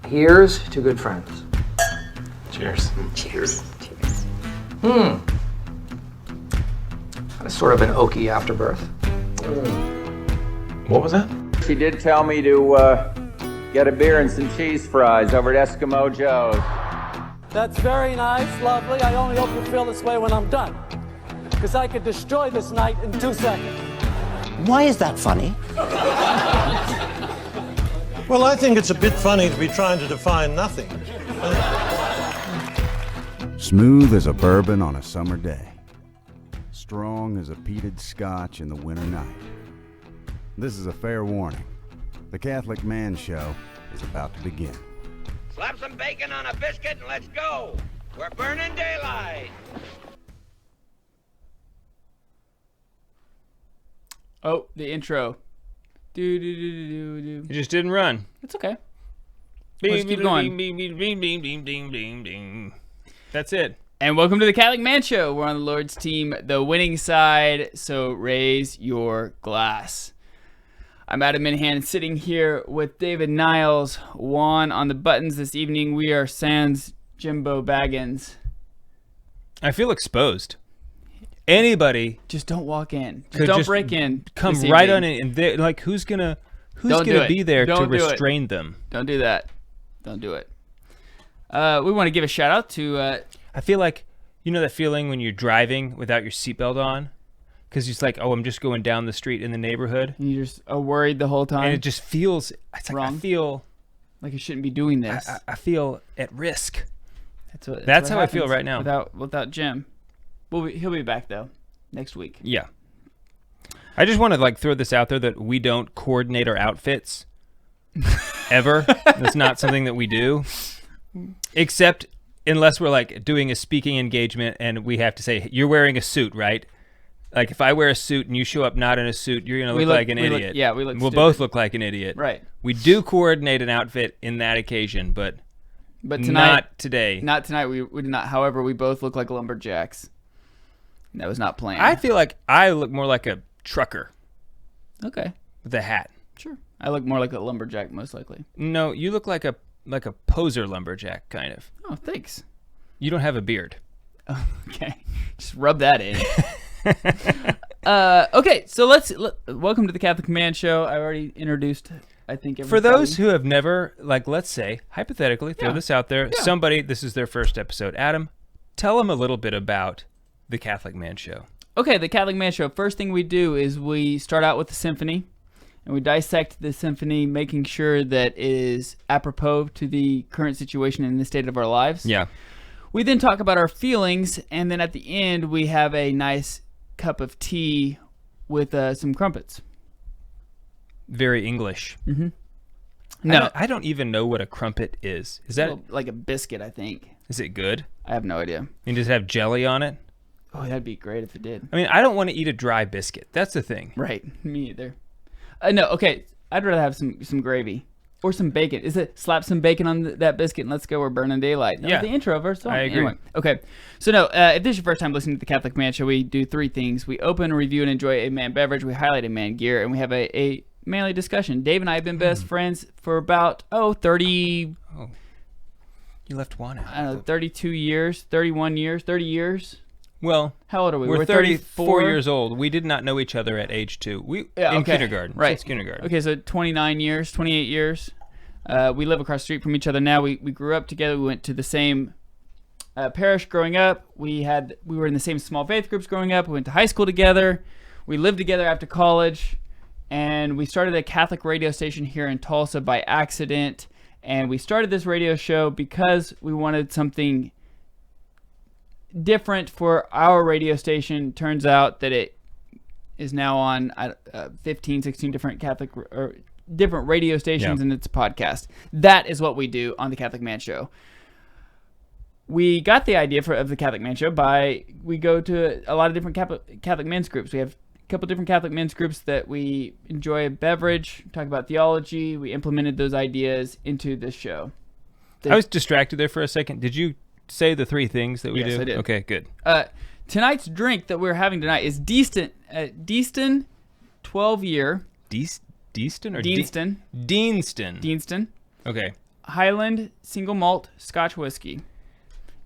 Here's to good friends. Cheers. Cheers. That's sort of an oaky afterbirth. What was that? She did tell me to get a beer and some cheese fries over at Eskimo Joe's. That's very nice, lovely. I only hope you feel this way when I'm done. Because I could destroy this night in 2 seconds. Why is that funny? Well, I think it's a bit funny to be trying to define nothing. Smooth as a bourbon on a summer day. Strong as a peated scotch in the winter night. This is a fair warning. The Catholic Man Show is about to begin. Slap some bacon on a biscuit and let's go. We're burning daylight. Oh, the intro. Do. You just didn't run. It's okay. Bing, Let's keep bing, going. Bing, bing, bing, bing, bing, bing, bing, bing. That's it. And welcome to the Catholic Man Show. We're on the Lord's team, the winning side, so raise your glass. I'm Adam Minhan, sitting here with David Niles. Juan on the buttons this evening. We are sans Jimbo Baggins. I feel exposed. Anybody just don't walk in. Just don't break in. Come right on in, and like who's gonna be there to restrain them? Don't do that. Don't do it. We want to give a shout out to. I feel like that feeling when you're driving without your seatbelt on, because it's like, oh, I'm just going down the street in the neighborhood, and you're just worried the whole time, and it just feels. It's like wrong. I feel like I shouldn't be doing this. I feel at risk. That's how I feel right now. Without Jim. He'll be back though next week. Yeah. I just want to throw this out there that we don't coordinate our outfits ever. That's not something that we do, except unless we're doing a speaking engagement and we have to say you're wearing a suit, right? Like if I wear a suit and you show up not in a suit, you're gonna look like an idiot. We'll both look like an idiot. Right. We do coordinate an outfit in that occasion, but tonight, not today. Not tonight. We did not. However, we both look like lumberjacks. That was not planned. I feel like I look more like a trucker. Okay. With a hat. Sure. I look more like a lumberjack, most likely. No, you look like a poser lumberjack, kind of. Oh, thanks. You don't have a beard. Oh, okay. Just rub that in. Okay, so welcome to the Catholic Man Show. I already introduced, I think, everybody. For those who have never, let's say, hypothetically, throw this out there, somebody, this is their first episode. Adam, tell them a little bit about the Catholic Man Show. Okay, the Catholic Man Show. First thing we do is we start out with the symphony, and we dissect the symphony, making sure that it is apropos to the current situation and the state of our lives. Yeah. We then talk about our feelings, and then at the end, we have a nice cup of tea with some crumpets. Very English. Mm-hmm. No. I don't even know what a crumpet is. Is that like a biscuit, I think. Is it good? I have no idea. Does it have jelly on it? Oh, that'd be great if it did. I mean, I don't want to eat a dry biscuit. That's the thing. Right. Me either. No, okay. I'd rather have some gravy or some bacon. Is it slap some bacon on that biscuit and let's go, we're burning daylight. That was the intro of our song. I agree. Anyway, okay. So no, if this is your first time listening to the Catholic Man Show, we do three things. We open, review, and enjoy a man beverage. We highlight a man gear, and we have a manly discussion. Dave and I have been best friends for about, 30... Oh. You left one out. I don't know, 32 years, 31 years, 30 years. Well, how old are we? We're 34 years old. We did not know each other at age 2. In kindergarten. Right. Since kindergarten. Okay, so 29 years, 28 years. We live across the street from each other now. We grew up together. We went to the same parish growing up. We were in the same small faith groups growing up. We went to high school together. We lived together after college. And we started a Catholic radio station here in Tulsa by accident. And we started this radio show because we wanted something different for our radio station. Turns out that it is now on 15, 16 different Catholic or different radio stations, and it's a podcast. That is what we do on the Catholic Man Show. We got the idea of the Catholic Man Show we go to a lot of different Catholic men's groups. We have a couple different Catholic men's groups that we enjoy a beverage, talk about theology. We implemented those ideas into this show. I was distracted there for a second. Did you say the 3 things that we do? Yes, I did. Okay, good. Tonight's drink that we're having tonight is Deaston 12-year. Deaston or Deanston. Deanston. Deanston. Okay. Highland single malt Scotch whiskey.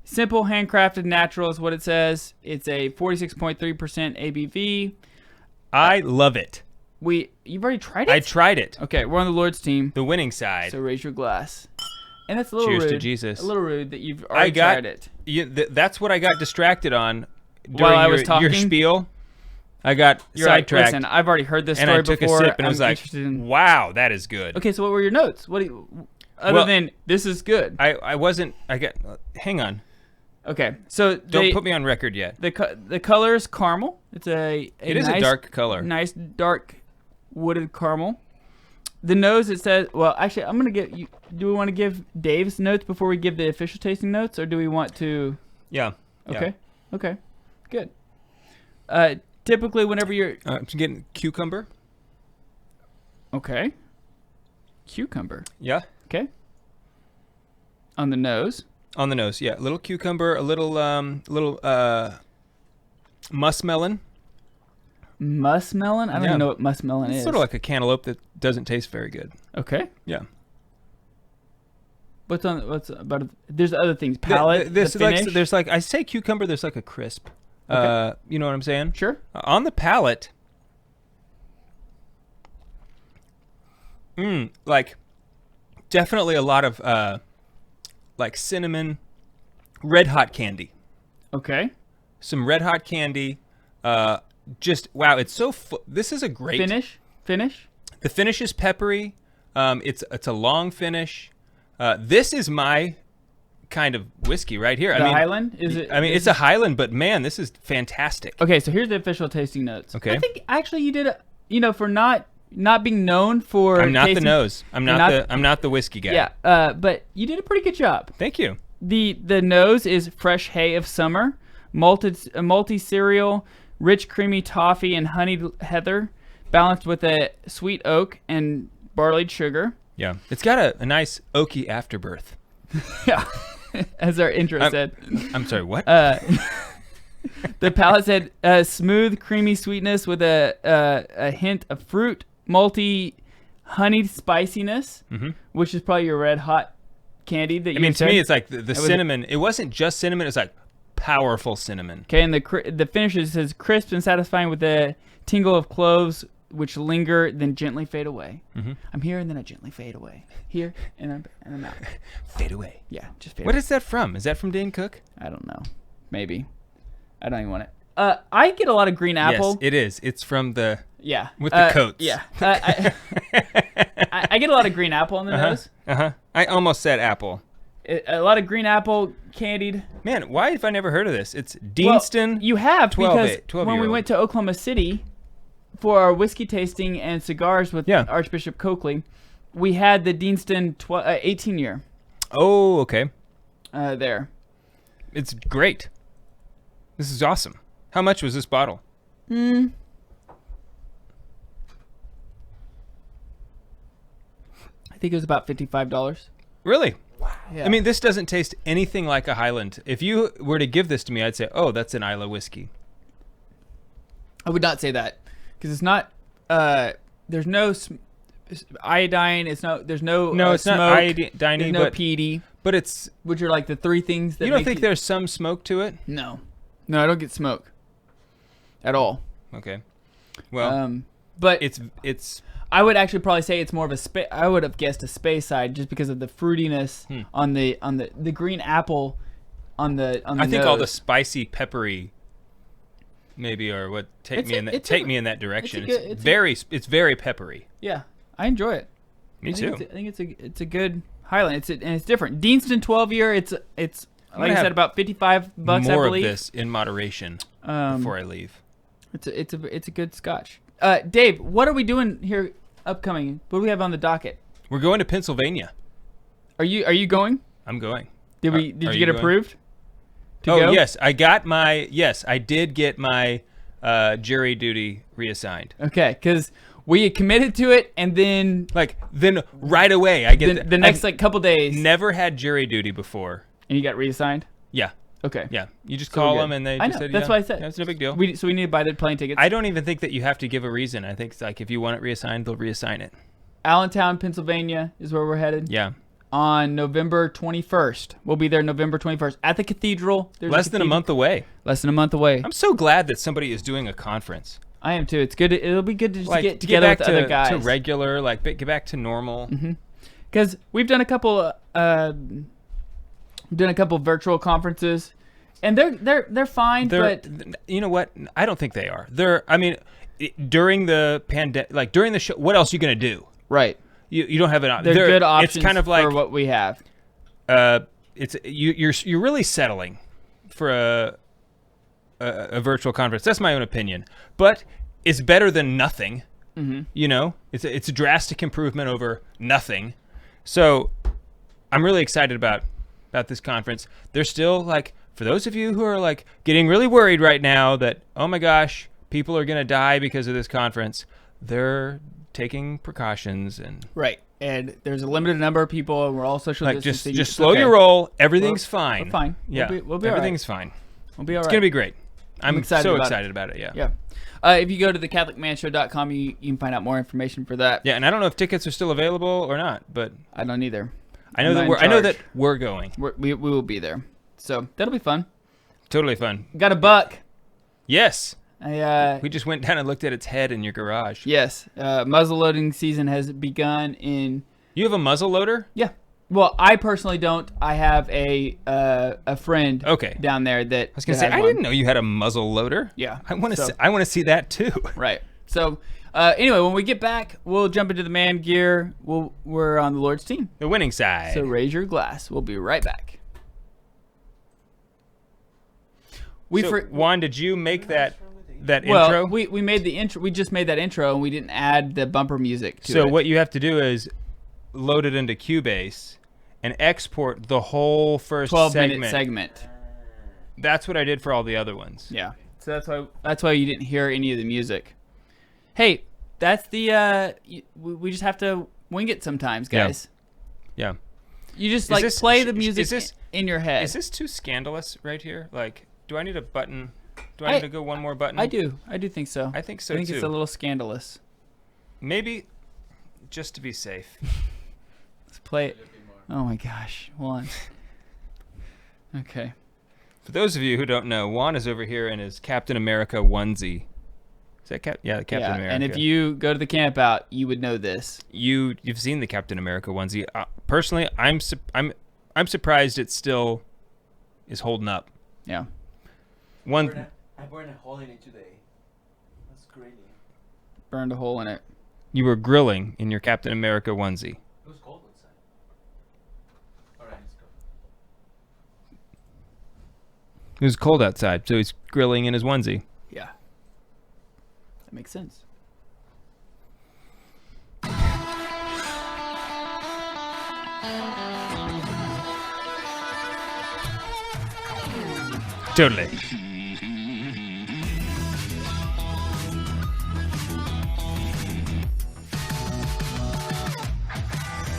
Simple, handcrafted, natural is what it says. It's a 46.3% ABV. I love it. You've already tried it? I tried it. Okay, we're on the Lord's team. The winning side. So raise your glass. And that's a little Cheers rude. to Jesus. A little rude that you've already tried it. That's what I got distracted on during While I was talking? your spiel. I got sidetracked. Listen, I've already heard this and story I took before. a sip and I was like, wow, that is good. Okay, so what were your notes? Other than this is good? Hang on. Okay, so Don't put me on record yet. The color is caramel. It's it is a dark color. Nice dark wooded caramel. The nose, it says. Well, actually, I'm gonna get you. Do we want to give Dave's notes before we give the official tasting notes, or do we want to? Yeah. Okay. Yeah. Okay. Good. Typically, whenever you're. I'm getting cucumber. Okay. Cucumber. Yeah. Okay. On the nose. On the nose, yeah. A little cucumber, a little muskmelon. Muskmelon? I don't even know what muskmelon is. It's sort of like a cantaloupe that doesn't taste very good. Okay. Yeah. What's about? There's other things. Palate. The finish? There's like, I say cucumber. There's like a crisp. Okay. You know what I'm saying? Sure. On the palate. Like, definitely a lot of like cinnamon, red hot candy. Okay. Some red hot candy. Just wow! It's so. This is a great finish. The finish is peppery. It's a long finish. This is my kind of whiskey right here. The Highland? Is it? I mean, it's a Highland, but man, this is fantastic. Okay, so here's the official tasting notes. Okay. I think actually you did for not being known for. I'm not tasting, the nose. I'm not the whiskey guy. Yeah. But you did a pretty good job. Thank you. The nose is fresh hay of summer, malty cereal, rich creamy toffee and honeyed heather, balanced with a sweet oak and barleyed sugar. Yeah, it's got a nice oaky afterbirth. Yeah, as our intro said. I'm sorry, what? The palate said smooth, creamy sweetness with a hint of fruit, malty, honeyed spiciness, which is probably your red hot candy that you to said. me, it's like the cinnamon. It wasn't just cinnamon. It's like powerful cinnamon. Okay, and the finish says crisp and satisfying with a tingle of cloves which linger then gently fade away. I'm here and then I gently fade away. Here and I'm out. Fade away. Yeah, just fade What away. is that from? Is that from Dane Cook? I don't know. Maybe. I don't even want it. I get a lot of green apple. Yes, it is. It's from the with the coats. Yeah. I get a lot of green apple on the nose. I almost said apple. A lot of green apple candied. Man, why have I never heard of this? It's Deanston. Well, you have 12 because when we went to Oklahoma City for our whiskey tasting and cigars with Archbishop Coakley, we had the Deanston 18 year. Oh, okay. There. It's great. This is awesome. How much was this bottle? I think it was about $55. Really? Wow. Yeah. I mean, this doesn't taste anything like a Highland. If you were to give this to me, I'd say, oh, that's an Islay whiskey. I would not say that because it's not. There's no iodine. There's no. No, it's smoke. not iodine, There's no PD. But it's. Which are like the three things that. You don't think there's some smoke to it? No, I don't get smoke. At all. Okay. Well, but it's. I would actually probably say it's more of a I would have guessed a space side just because of the fruitiness on the green apple on the I think nose. all the spicy peppery maybe are what take me in that direction. It's very peppery. Yeah, I enjoy it. Me too. I think it's a good Highland. And it's different. Deanston 12 year. It's like I said about $55. More I believe. of this in moderation before I leave. It's a good Scotch. Dave, what are we doing here upcoming? What do we have on the docket? We're going to Pennsylvania. Are you going? I'm going. Did you get approved? Oh, yes. I did get my jury duty reassigned. Okay, because we had committed to it, and then right away I get the next couple days. Never had jury duty before. And you got reassigned? Yeah. Okay. Yeah. You just call them and they just said, that's what I said. That's no big deal. So we need to buy the plane tickets. I don't even think that you have to give a reason. I think it's like if you want it reassigned, they'll reassign it. Allentown, Pennsylvania is where we're headed. Yeah. on November 21st. We'll be there November 21st at the Cathedral. There's Less than a month away. Less than a month away. I'm so glad that somebody is doing a conference. I am too. It's good. It'll be good to just Like, get to together back with other guys. to regular, like get back to normal. Because we've done a couple virtual conferences, and they're fine. But you know what? I don't think they are. During the pandemic, like during the show, what else are you gonna do? right, You don't have an option. they're good options. It's kind of like for what we have. you're really settling for a virtual conference. That's my own opinion, but it's better than nothing. You know, it's a drastic improvement over nothing. So I'm really excited about this conference. There's still, like, for those of you who are like getting really worried right now that, oh my gosh, people are gonna die because of this conference, they're taking precautions and Right, and there's a limited number of people, and we're all social like distancing. just It's slow okay. your roll. Everything's fine. We're fine. Yeah, we'll be all right. everything's fine. We'll be all It's right. gonna be great. I'm excited so about it. excited about it. Yeah. Yeah. If you go to thecatholicmanshow.com, you can find out more information for that. Yeah, and I don't know if tickets are still available or not, but I don't either. I know I'm that not we're in I know charge. that we're going. We will be there, so that'll be fun. Totally fun. Got a buck. Yes. I We just went down and looked at its head in your garage. yes. Muzzle loading season has begun in. You have a muzzle loader? Yeah. Well, I personally don't. I have a friend Okay. down there that I was gonna say I didn't know you had a muzzle loader. Yeah, I want to so- I want to see that too. Right. So anyway, when we get back, we'll jump into the man gear. We're on the Lord's team. The winning side. So raise your glass. We'll be right back. Juan, did you make that Well, intro? we made the intro. We just made that intro, and we didn't add the bumper music to it. So what you have to do is load it into Cubase and export the whole first 12-minute segment. That's what I did for all the other ones. Yeah. So that's why you didn't hear any of the music. Hey, that's the we just have to wing it sometimes, Yeah. guys. Yeah. You just this- play the is music this- in your head. Is this too scandalous right here? Like, do I need a button? Do I need to go one more button? I do think so. I think so, I think too. it's a little scandalous. Maybe just to be safe. Let's play it. Oh my gosh, Juan. Okay. For those of you who don't know, Juan is over here in his Captain America onesie. Is that Captain America? And if you go to the camp out, you would know this. You've seen the Captain America onesie. Personally, I'm surprised it still is holding up. Yeah. I burned a hole in it today. That's crazy. Burned a hole in it. You were grilling in your Captain America onesie. It was cold outside. Alright, let's go. It was cold outside, so he's grilling in his onesie. Yeah. That makes sense. Totally.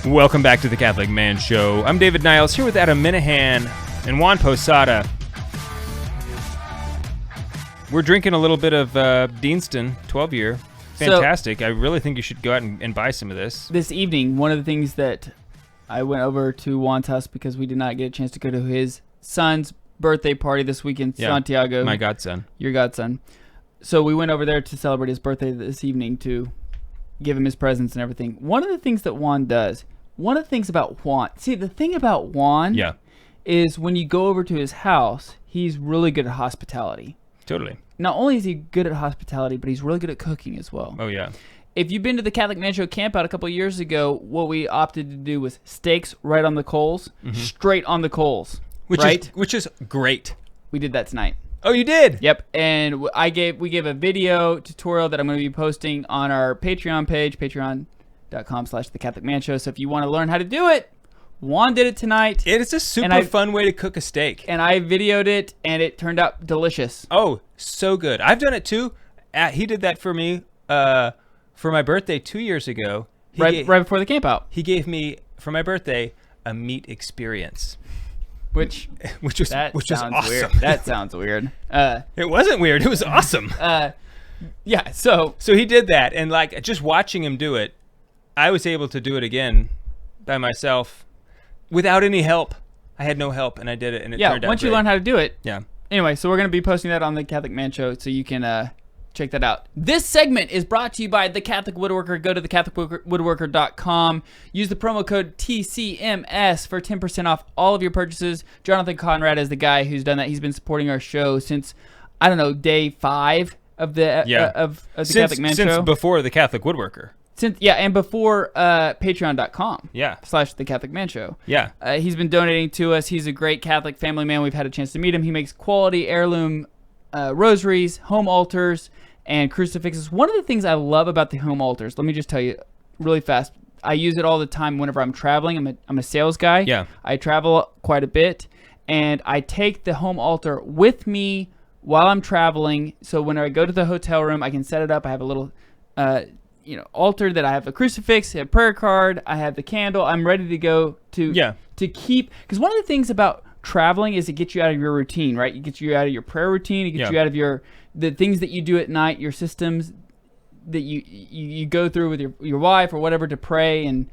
Welcome back to the Catholic Man Show. I'm David Niles here with Adam Minahan and Juan Posada. We're drinking a little bit of Deanston 12-year. Fantastic. I really think you should go out and buy some of this. This evening, one of the things that I went over to Juan's house because we did not get a chance to go to his son's birthday party this weekend, Santiago. My godson. Your godson. So we went over there to celebrate his birthday this evening to give him his presents and everything. One of the things that Juan does, one of the things about Juan, see, the thing about Juan is when you go over to his house, he's really good at hospitality. Totally. Not only is he good at hospitality, but he's really good at cooking as well. Oh, yeah. If you've been to the Catholic Man Show camp out a couple of years ago, what we opted to do was steaks right on the coals, straight on the coals. Which is great. We did that tonight. Oh, you did? Yep. And we gave a video tutorial that I'm going to be posting on our Patreon page, patreon.com/thecatholicmanshow. So if you want to learn how to do it, Juan did it tonight. It is a super fun way to cook a steak. And I videoed it, and it turned out delicious. Oh, so good. I've done it too. He did that for me for my birthday 2 years ago. Right before the camp out. He gave me, for my birthday, a meat experience. Which was awesome. Weird. That sounds weird. It wasn't weird. It was awesome. Yeah. So he did that, and like just watching him do it, I was able to do it again by myself. without any help. I had no help, and I did it, and it turned out once you great. learn how to do it. Yeah. Anyway, so we're going to be posting that on the Catholic Man Show, so you can check that out. This segment is brought to you by The Catholic Woodworker. Go to thecatholicwoodworker.com. Use the promo code TCMS for 10% off all of your purchases. Jonathan Conrad is the guy who's done that. He's been supporting our show since, I don't know, day 5 of the of the Catholic Man Show. Since before The Catholic Woodworker. And before patreon.com. Yeah. / The Catholic Man Show. Yeah. He's been donating to us. He's a great Catholic family man. We've had a chance to meet him. He makes quality heirloom rosaries, home altars, and crucifixes. One of the things I love about the home altars, let me just tell you really fast. I use it all the time whenever I'm traveling. I'm a sales guy. Yeah. I travel quite a bit, and I take the home altar with me while I'm traveling. So when I go to the hotel room, I can set it up. I have a little altar that I have a crucifix, a prayer card, I have the candle. I'm ready to go to keep, because one of the things about traveling is it gets you out of your routine, right? It gets you out of your prayer routine. It gets you out of the things that you do at night, your systems that you go through with your wife or whatever to pray. And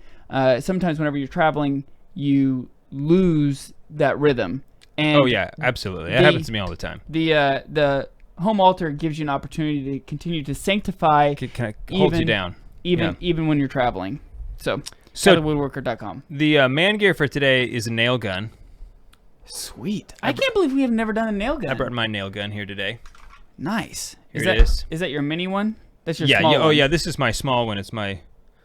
sometimes whenever you're traveling, you lose that rhythm. And oh yeah, absolutely. It happens to me all the time. The home altar gives you an opportunity to continue to sanctify. Holds you down. Even when you're traveling. So CatholicWoodworker.com. The man gear for today is a nail gun. Sweet. I can't believe we have never done a nail gun. I brought my nail gun here today. Nice. Here it is. Is that your mini one? That's your small one? Oh yeah, this is my small one.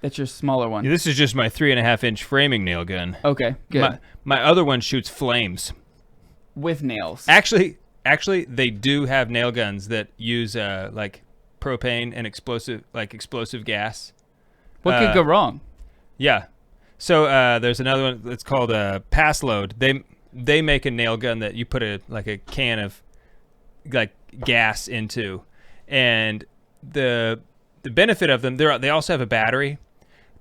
That's your smaller one. Yeah, this is just my 3.5-inch framing nail gun. Okay, good. My other one shoots flames. With nails. Actually, they do have nail guns that use like propane and explosive gas. What could go wrong? Yeah. So there's another one that's called a pass load. They make a nail gun that you put a can of like gas into, and the benefit of them, they also have a battery.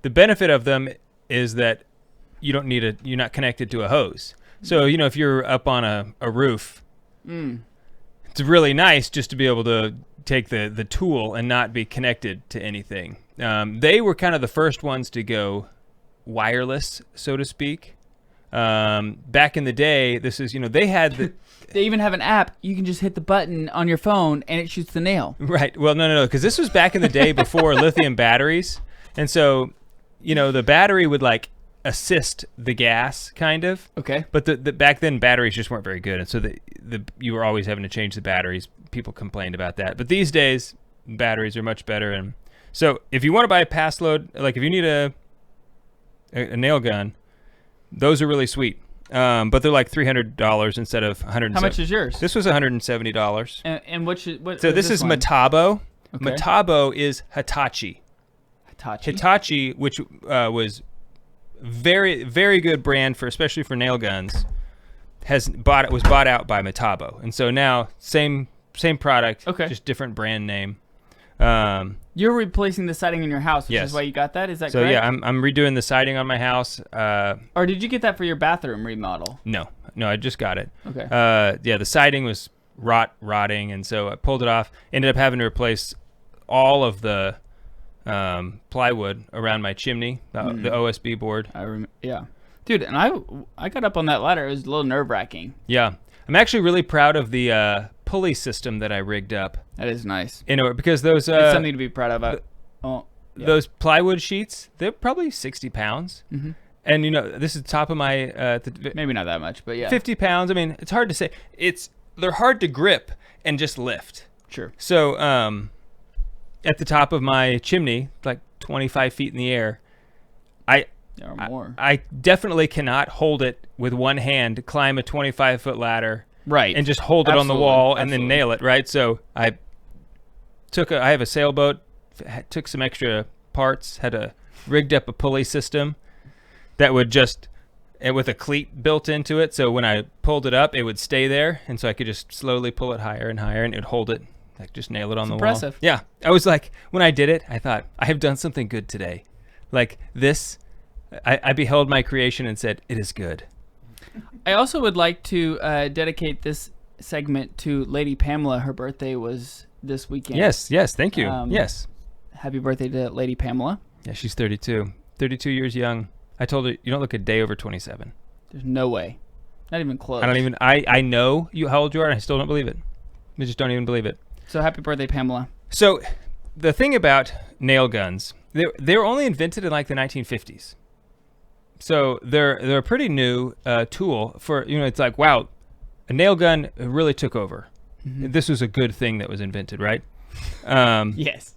The benefit of them is that you don't need you're not connected to a hose. So if you're up on a roof, it's really nice just to be able to take the tool and not be connected to anything. They were kind of the first ones to go wireless, so to speak. Back in the day, this is they had the. They even have an app. You can just hit the button on your phone and it shoots the nail. Right. Well, no, because this was back in the day before lithium batteries, and so the battery would assist the gas kind of. Okay. But the back then batteries just weren't very good, and so you were always having to change the batteries. People complained about that. But these days batteries are much better, and so if you want to buy a pass load, like if you need a nail gun, those are really sweet. But they're like $300 instead of $170. How much is yours? This was $170. And what? So this is Metabo. Okay. Metabo is Hitachi. Hitachi, which was very, very good brand especially for nail guns, was bought out by Metabo, and so now same product, just different brand name. You're replacing the siding in your house, which yes. is why you got that. Is that so? correct? Yeah, I'm redoing the siding on my house. Or did you get that for your bathroom remodel? No, I just got it. Okay. Yeah, the siding was rotting, and so I pulled it off. Ended up having to replace all of the plywood around my chimney, the OSB board. Yeah, dude, and I got up on that ladder. It was a little nerve-wracking. Yeah, I'm actually really proud of the pulley system that I rigged up. That is nice. Because those it's something to be proud of. Those plywood sheets, they're probably 60 pounds. Mm-hmm. And this is the top of my maybe not that much, but yeah, 50 pounds. I mean, it's hard to say. They're hard to grip and just lift. Sure. So at the top of my chimney, like 25 feet in the air, I definitely cannot hold it with one hand, climb a 25-foot ladder, right, and just hold it on the wall and then nail it, right? So I have a sailboat, took some extra parts, rigged up a pulley system that would with a cleat built into it, so when I pulled it up, it would stay there, and so I could just slowly pull it higher and higher, and it would hold it, just nail it on the impressive. wall. Yeah, I was like, when I did it, I thought, I have done something good today. Like this, I beheld my creation and said, it is good. I also would like to dedicate this segment to Lady Pamela. Her birthday was this weekend. Yes, thank you. Yes. Happy birthday to Lady Pamela. Yeah, she's 32 years young. I told her, you don't look a day over 27. There's no way. Not even close. I know how old you are, and I still don't believe it. I just don't even believe it. So happy birthday, Pamela. So the thing about nail guns, they were only invented in like the 1950s. So they're a pretty new tool for, it's like, wow, a nail gun really took over. Mm-hmm. This was a good thing that was invented, right? Yes.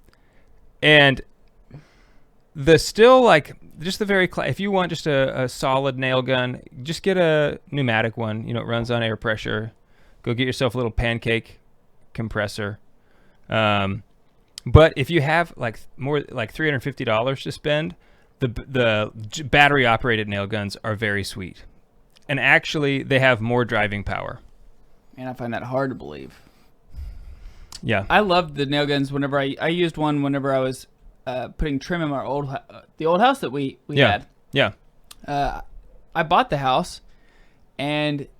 And if you want just a solid nail gun, just get a pneumatic one. It runs on air pressure. Go get yourself a little pancake compressor. But if you have like more like $350 to spend, the battery operated nail guns are very sweet, and actually they have more driving power. Man, I find that hard to believe. Yeah, I loved the nail guns. Whenever I used one whenever I was putting trim in our the old house that we had. Yeah. I bought the house, and it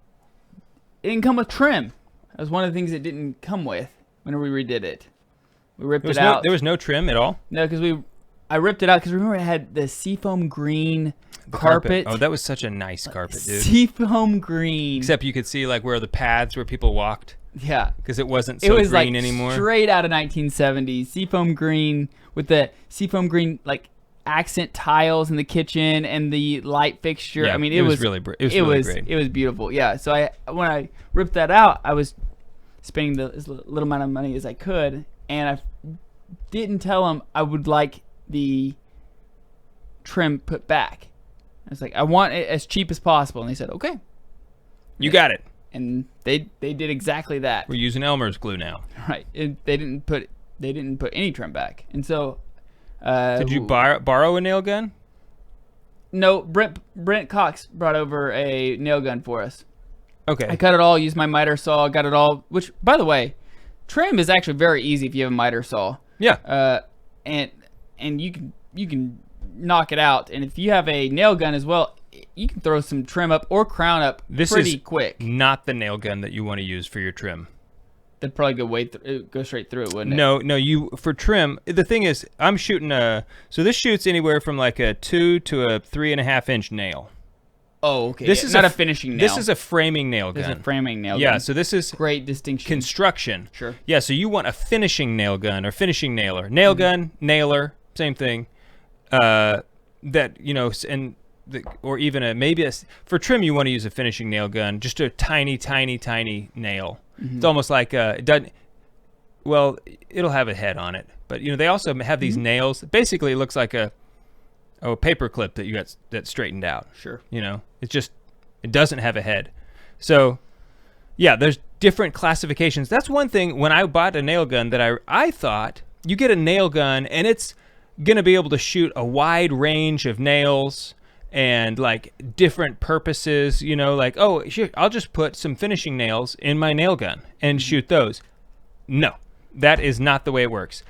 didn't come with trim. That was one of the things it didn't come with whenever we redid it. We ripped it out. There was no trim at all? No, because I ripped it out because remember it had the seafoam green carpet. Oh, that was such a nice carpet, dude. Seafoam green. Except you could see like where the paths where people walked. Yeah. Because it wasn't so green like anymore. Straight out of 1970s. Seafoam green with the seafoam green like accent tiles in the kitchen and the light fixture. Yeah, I mean, it was really great. It was beautiful. Yeah. So when I ripped that out, I was spending as little amount of money as I could, and I didn't tell them I would like the trim put back. I was like, I want it as cheap as possible, and they said, okay. You got it. And they did exactly that. We're using Elmer's glue now. Right. They didn't put any trim back, and so. Did you borrow a nail gun? No, Brent Cox brought over a nail gun for us. Okay. I cut it all, used my miter saw, got it all. Which, by the way, trim is actually very easy if you have a miter saw. Yeah. And you can knock it out, and if you have a nail gun as well, you can throw some trim up or crown up pretty quick. Not the nail gun that you want to use for your trim. That'd probably go straight through it, wouldn't it? No. For trim, the thing is, I'm shooting so this shoots anywhere from like a 2 to a 3.5 inch nail. Oh, okay. This is not a finishing nail. This is a framing nail gun. This is a framing nail gun. Yeah, so this is great distinction. Construction. Sure. Yeah, so you want a finishing nail gun or finishing nailer. Nail gun, nailer, same thing. Or even for trim, you want to use a finishing nail gun, just a tiny, tiny, tiny nail. Mm-hmm. It's almost like it'll have a head on it, but they also have these nails. Basically, it looks like a paper clip that you got that's straightened out. Sure. It doesn't have a head. So, yeah, there's different classifications. That's one thing. When I bought a nail gun that I thought you get a nail gun and it's gonna be able to shoot a wide range of nails. And like different purposes, like, oh, sure, I'll just put some finishing nails in my nail gun and shoot those. No, that is not the way it works.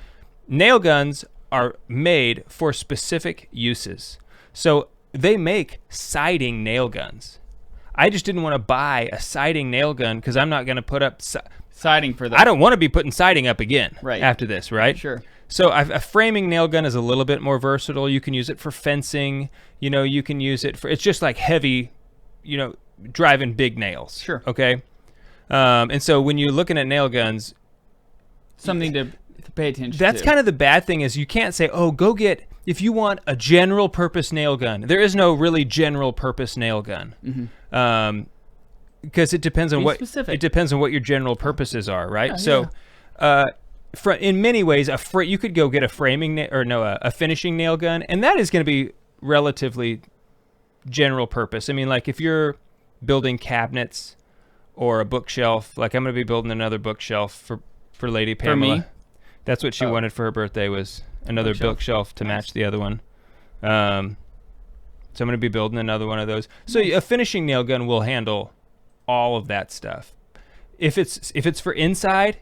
Nail guns are made for specific uses. So they make siding nail guns. I just didn't want to buy a siding nail gun because I'm not going to put up siding for that. I don't want to be putting siding up again after this, right? Sure. So a framing nail gun is a little bit more versatile. You can use it for fencing. You can use it for, it's just like heavy, driving big nails. Sure. Okay. And so when you're looking at nail guns, something to pay attention to. That's kind of the bad thing is you can't say, oh, go get, if you want a general purpose nail gun. There is no really general purpose nail gun. Mm-hmm. Because it depends on what your general purposes are, right? In many ways, you could go get a a finishing nail gun, and that is going to be relatively general purpose. I mean, like if you're building cabinets or a bookshelf, like I'm going to be building another bookshelf for Lady Pamela. For me? That's what she wanted for her birthday, was another bookshelf to match the other one. So I'm going to be building another one of those. So a finishing nail gun will handle all of that stuff. If it's for inside,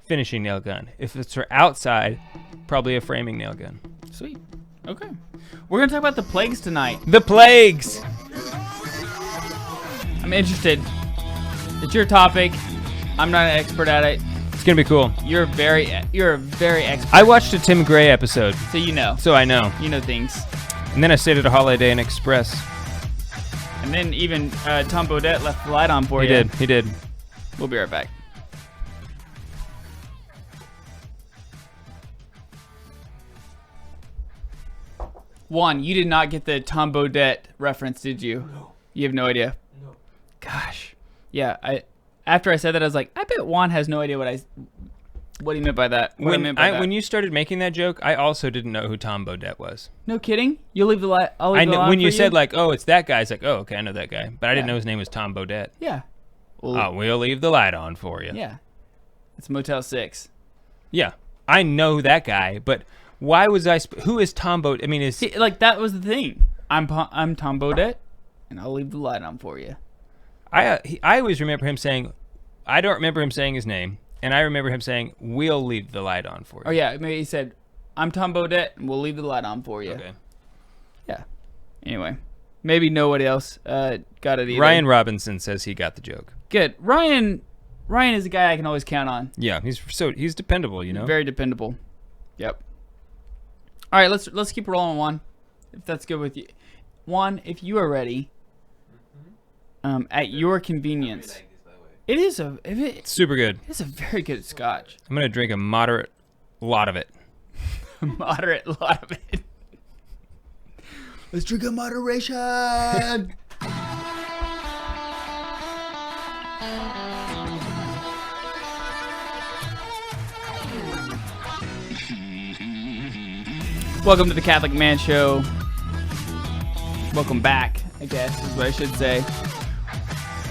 finishing nail gun. If it's for outside, probably a framing nail gun. Sweet. Okay. We're going to talk about the plagues tonight. The plagues! I'm interested. It's your topic. I'm not an expert at it. It's going to be cool. You're a very expert. I watched a Tim Gray episode. So you know. So I know. You know things. And then I stayed at a Holiday Inn Express. And then even Tom Bodette left the light on for He you. He did. We'll be right back. Juan, you did not get the Tom Bodette reference, did you? No. You have no idea? No. Gosh. Yeah, after I said that, I was like, I bet Juan has no idea what he meant by that. When you started making that joke, I also didn't know who Tom Bodette was. No kidding? You'll leave the light. I'll leave I the know light on when you for said like, "Oh, it's that guy." It's like, "Oh, okay, I know that guy," but I didn't Yeah. know his name was Tom Bodette. Yeah. We'll leave the light on for you. Yeah. It's Motel 6. Yeah, I know that guy, but why was I? Who is Tom Bodette? I mean, See, like that was the thing. I'm Tom Bodette, and I'll leave the light on for you. I always remember him saying, I don't remember him saying his name, and I remember him saying, "We'll leave the light on for you." Oh yeah, maybe he said, "I'm Tom Bodette, and we'll leave the light on for you." Okay. Yeah. Anyway, maybe nobody else got it either. Ryan Robinson says he got the joke. Good. Ryan is a guy I can always count on. Yeah, he's dependable, you know. Very dependable. Yep. All right, let's keep rolling, Juan. If that's good with you, Juan, if you are ready, at your convenience. It is It's super good. It's a very good scotch. I'm gonna drink a moderate lot of it. Moderate lot of it. Let's drink in moderation. Welcome to the Catholic Man Show. Welcome back, I guess is what I should say.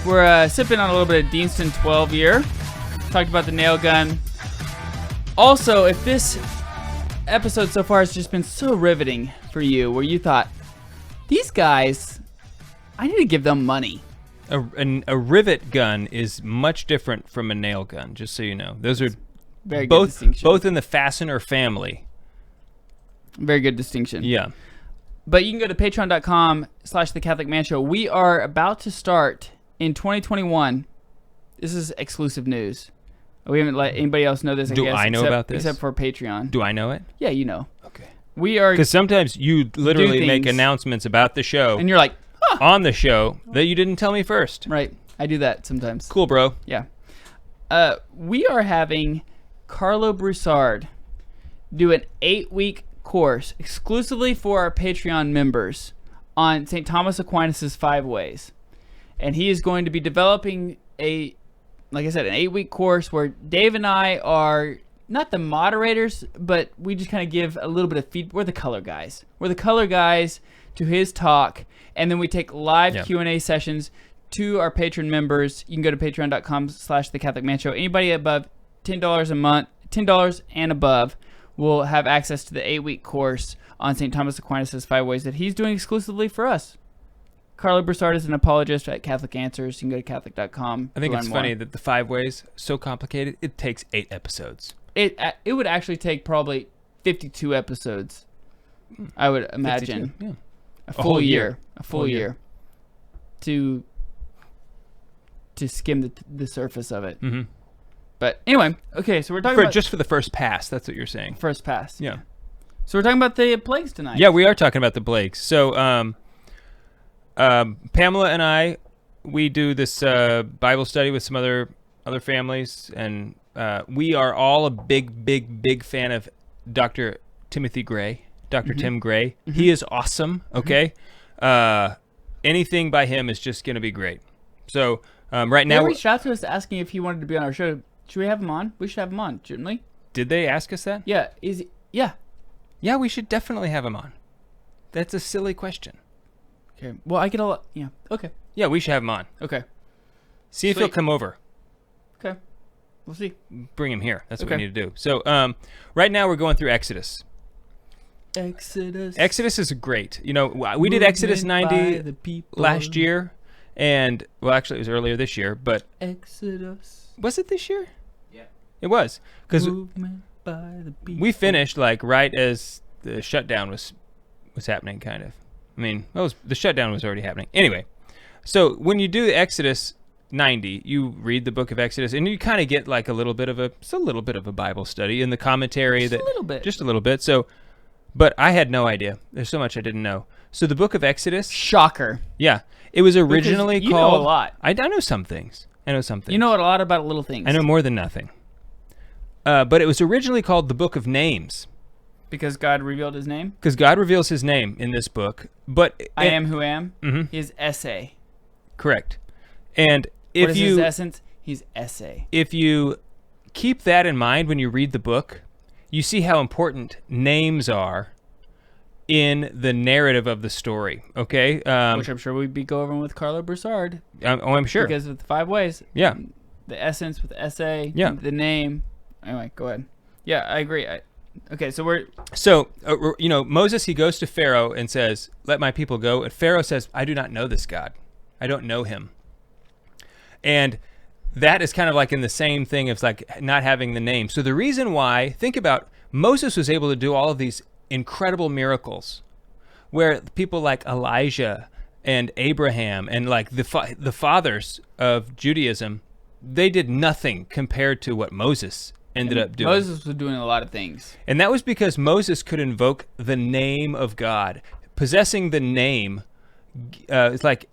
We're sipping on a little bit of Deanston 12 year. Talked about the nail gun. Also, if this episode so far has just been so riveting for you, where you thought, these guys, I need to give them money. A rivet gun is much different from a nail gun, just so you know. Those are Very good distinction. both in the fastener family. Very good distinction. Yeah. But you can go to patreon.com/The Catholic Man Show. We are about to start in 2021. This is exclusive news. We haven't let anybody else know this. Do I know about this? Except for Patreon. Do I know it? Yeah, you know. Okay. We are... Because sometimes you literally do make things, announcements about the show. and you're like, huh. On the show that you didn't tell me first. Right. I do that sometimes. Cool, bro. Yeah. We are having Carlo Broussard do an 8-week course exclusively for our Patreon members on St. Thomas Aquinas' 5 ways. And he is going to be developing like I said, an 8-week course where Dave and I are not the moderators, but we just kind of give a little bit of feedback. We're the color guys. We're the color guys to his talk, and then we take live Q&A sessions to our patron members. You can go to patreon.com/The Catholic Man Show. Anybody above $10 a month, $10 and above, will have access to the 8-week course on St. Thomas Aquinas' 5 ways that he's doing exclusively for us. Carlo Broussard is an apologist at Catholic Answers. You can go to Catholic.com. I think it's funny that the 5 ways, so complicated, it takes 8 episodes. It would actually take probably 52 episodes, I would imagine. 52, yeah. A full year. A full year. To skim the surface of it. Mm-hmm. But anyway, okay, so we're talking about... Just for the first pass, that's what you're saying. First pass. Yeah. So we're talking about the plagues tonight. Yeah, we are talking about the plagues. So Pamela and I, we do this Bible study with some other families, and we are all a big fan of Dr. Timothy Gray, Dr. Tim Gray. Mm-hmm. He is awesome, okay? Anything by him is just going to be great. So right now... They reached out to us asking if he wanted to be on our show. Should we have him on? We should have him on, shouldn't we? Did they ask us that? Yeah. Yeah, we should definitely have him on. That's a silly question. Okay. Well, I get a lot... Yeah. Okay. Yeah, we should have him on. Okay. See if he'll come over. Okay. We'll see. Bring him here. That's what we need to do. So right now we're going through Exodus. Exodus is great. You know, we did Exodus 90 last year. And, well, actually, it was earlier this year, but... Exodus. Was it this year? Yeah. It was. Because we finished, like, right as the shutdown was happening, kind of. I mean, the shutdown was already happening. Anyway, so when you do Exodus 90, you read the book of Exodus, and you kind of get, like, a little bit of a Bible study in the commentary. Just a little bit. So, but I had no idea. There's so much I didn't know. So the book of Exodus. Shocker. Yeah. It was originally you called. know a lot. I know some things. You know a lot about little things. I know more than nothing. But it was originally called the Book of Names. Because God revealed his name? Because God reveals his name in this book. But I am who am. Mhm. His essay. Correct. And if what is you his essence? His essay. If you keep that in mind when you read the book, you see how important names are in the narrative of the story. Okay, which I'm sure we'd be go over with Carlo Broussard. I'm sure, because of the 5 ways. Yeah, the essence with the essay. Yeah, the name. Anyway, go ahead. Yeah, I agree. Okay, so Moses, he goes to Pharaoh and says, "Let my people go." And Pharaoh says, "I do not know this God. I don't know him." And that is kind of like in the same thing of like not having the name. So the reason why, think about, Moses was able to do all of these incredible miracles where people like Elijah and Abraham and like the fathers of Judaism, they did nothing compared to what Moses ended up doing. Moses was doing a lot of things. And that was because Moses could invoke the name of God. Possessing the name is like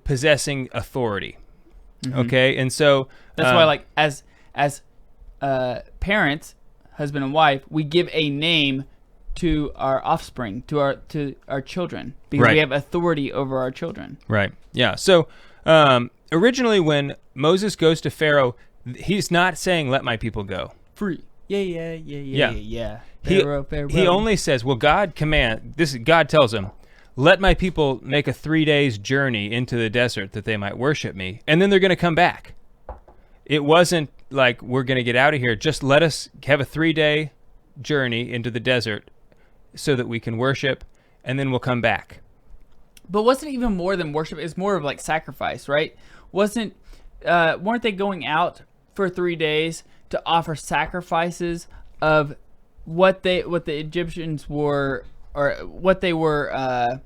possessing authority. Mm-hmm. Okay, and so that's why, like, as parents, husband and wife, we give a name to our offspring, to our children, because we have authority over our children. Right. Yeah. So originally, when Moses goes to Pharaoh, he's not saying, "Let my people go." Free. Yeah. Pharaoh. He only says, "Well, God tells him, let my people make a 3 days journey into the desert that they might worship me, and then they're going to come back." It wasn't like, we're going to get out of here. Just let us have a 3-day journey into the desert so that we can worship, and then we'll come back. But wasn't it even more than worship? It's more of like sacrifice, right? Weren't they going out for 3 days to offer sacrifices of what the Egyptians were, or what they were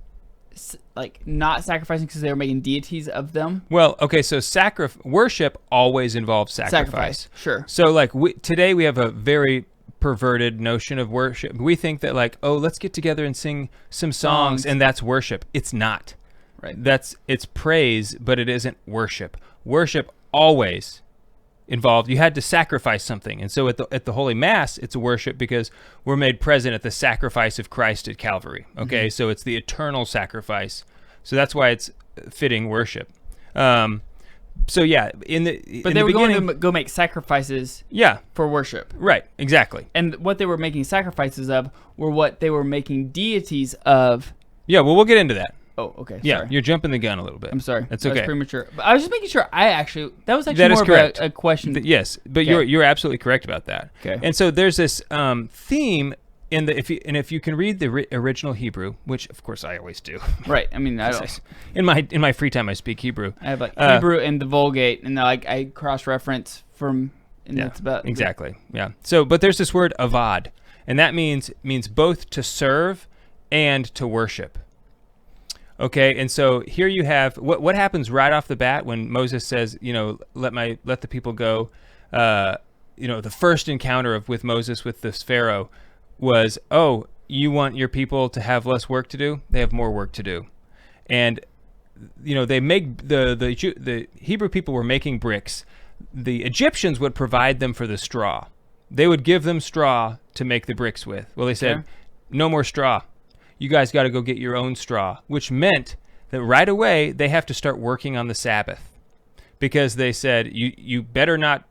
like not sacrificing because they were making deities of them? Well, okay, so worship always involves sacrifice. Sure. So like today we have a very perverted notion of worship. We think that like, oh, let's get together and sing some songs and that's worship. It's not. Right. It's praise, but it isn't worship. Worship always involved, you had to sacrifice something. And so at the Holy Mass, it's a worship because we're made present at the sacrifice of Christ at Calvary. Okay, mm-hmm. So it's the eternal sacrifice. So that's why it's fitting worship. So yeah, but in they were going to go make sacrifices. Yeah, for worship. Right, exactly. And what they were making sacrifices of were what they were making deities of. Yeah, well, we'll get into that. Oh, okay. Yeah, sorry. You're jumping the gun a little bit. I'm sorry. That's okay. That was premature. But I was just making sure. That was actually more of a question. Yes, but okay. you're absolutely correct about that. Okay. And so there's this theme in the if you can read the original Hebrew, which of course I always do. Right. I mean, I don't. In my free time, I speak Hebrew. I have like Hebrew and the Vulgate, and I cross-reference from. And yeah. That's about exactly. Yeah. So, but there's this word avad, and that means both to serve and to worship. Okay, and so here you have what happens right off the bat when Moses says, let the people go. The first encounter with Moses with this Pharaoh was, oh, you want your people to have less work to do? They have more work to do, and they make the Hebrew people were making bricks. The Egyptians would provide them for the straw. They would give them straw to make the bricks with. Well, they said, no more straw. You guys got to go get your own straw, which meant that right away they have to start working on the Sabbath, because they said you better not.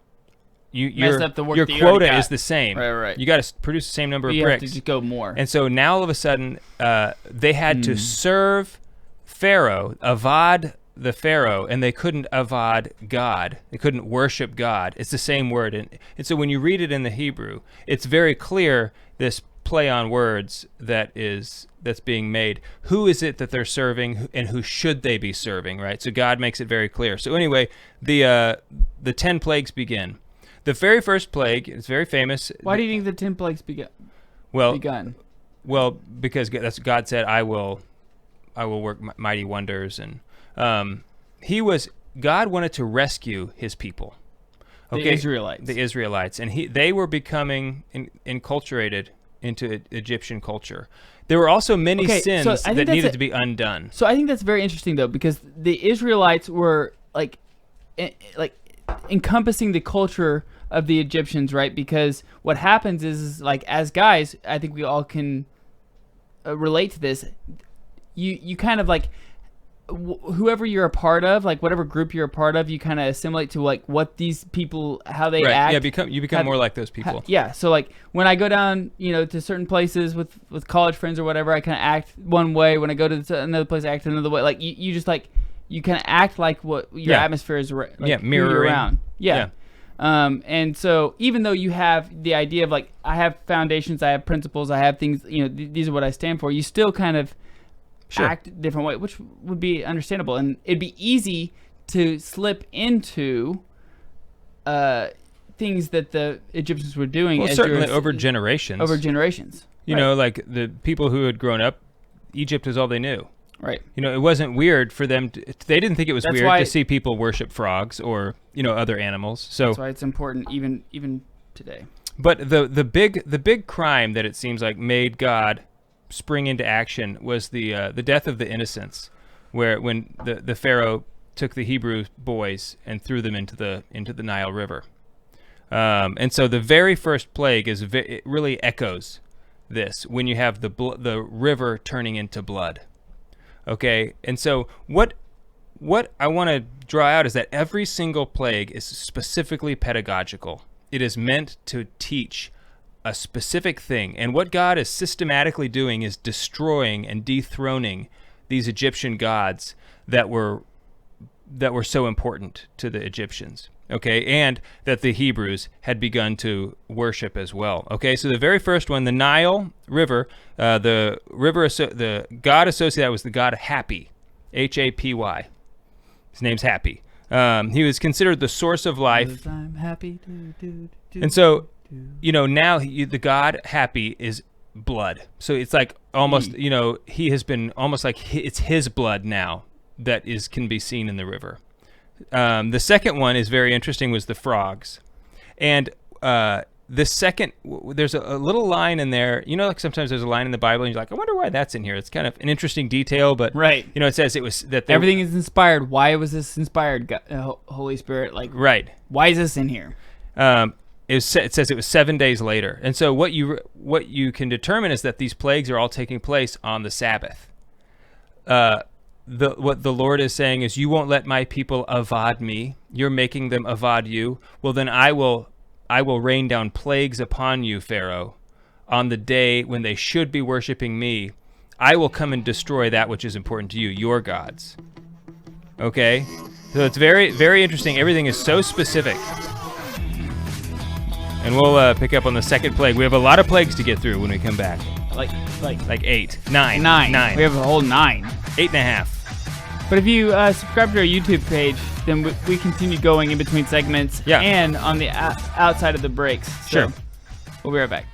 Your quota is the same. Right. You got to produce the same number of bricks. You have to just go more. And so now all of a sudden they had to serve Pharaoh, avad the Pharaoh, and they couldn't avad God. They couldn't worship God. It's the same word, and so when you read it in the Hebrew, it's very clear this play on words that's being made. Who is it that they're serving, and who should they be serving, right? So God makes it very clear. So anyway, the 10 plagues begin. The very first plague is very famous. Why do you think the 10 plagues begun? Well, because God said, I will work mighty wonders, and God wanted to rescue his people. Okay? The Israelites, and they were becoming enculturated Egyptian culture. There were also many sins that needed to be undone. So I think that's very interesting, though, because the Israelites were like encompassing the culture of the Egyptians, right? Because what happens is like, as guys, I think we all can relate to this. You kind of like whoever you're a part of, like whatever group you're a part of, you kind of assimilate to like what these people, how they act. Yeah, you become more like those people. Yeah, so like when I go down, to certain places with college friends or whatever, I kind of act one way. When I go to another place, I act another way. Like you just like, you kind of act like what your atmosphere is, like, mirroring around. Yeah. And so even though you have the idea of like, I have foundations, I have principles, I have things, these are what I stand for, you still kind of act a different way, which would be understandable. And it'd be easy to slip into things that the Egyptians were doing. Well, certainly over generations. You know, like the people who had grown up, Egypt is all they knew. Right. It wasn't weird for them. They didn't think it was weird to see people worship frogs or, other animals. So that's why it's important even today. But the big crime that it seems like made God spring into action was the death of the innocents, when the Pharaoh took the Hebrew boys and threw them into the Nile River. And so the very first plague it really echoes this, when you have the river turning into blood. Okay, and so what I want to draw out is that every single plague is specifically pedagogical. It is meant to teach a specific thing, and what God is systematically doing is destroying and dethroning these Egyptian gods that were so important to the Egyptians. Okay, and that the Hebrews had begun to worship as well. Okay, so the very first one, the Nile River, the god associated was the god Happy, Happy. His name's Happy. He was considered the source of life. I'm happy. And so, now the god Happy is blood. So it's like almost, he has been almost like it's his blood now that can be seen in the river. The second one is very interesting, was the frogs. And the second, there's a little line in there, like sometimes there's a line in the Bible and you're like, I wonder why that's in here. It's kind of an interesting detail, but it says it was that everything is inspired. Why was this inspired, Holy Spirit? Like, right. Why is this in here? It says it was 7 days later. And so what you can determine is that these plagues are all taking place on the Sabbath. What the Lord is saying is, you won't let my people avoid me. You're making them avoid you. Well, then I will rain down plagues upon you, Pharaoh, on the day when they should be worshiping me. I will come and destroy that which is important to you, your gods. Okay? So it's very, very interesting. Everything is so specific. And we'll pick up on the second plague. We have a lot of plagues to get through when we come back. Like 8, 9. 9. We have a whole 9. 8.5. But if you subscribe to our YouTube page, then we continue going in between segments and on the outside of the breaks. So sure. We'll be right back.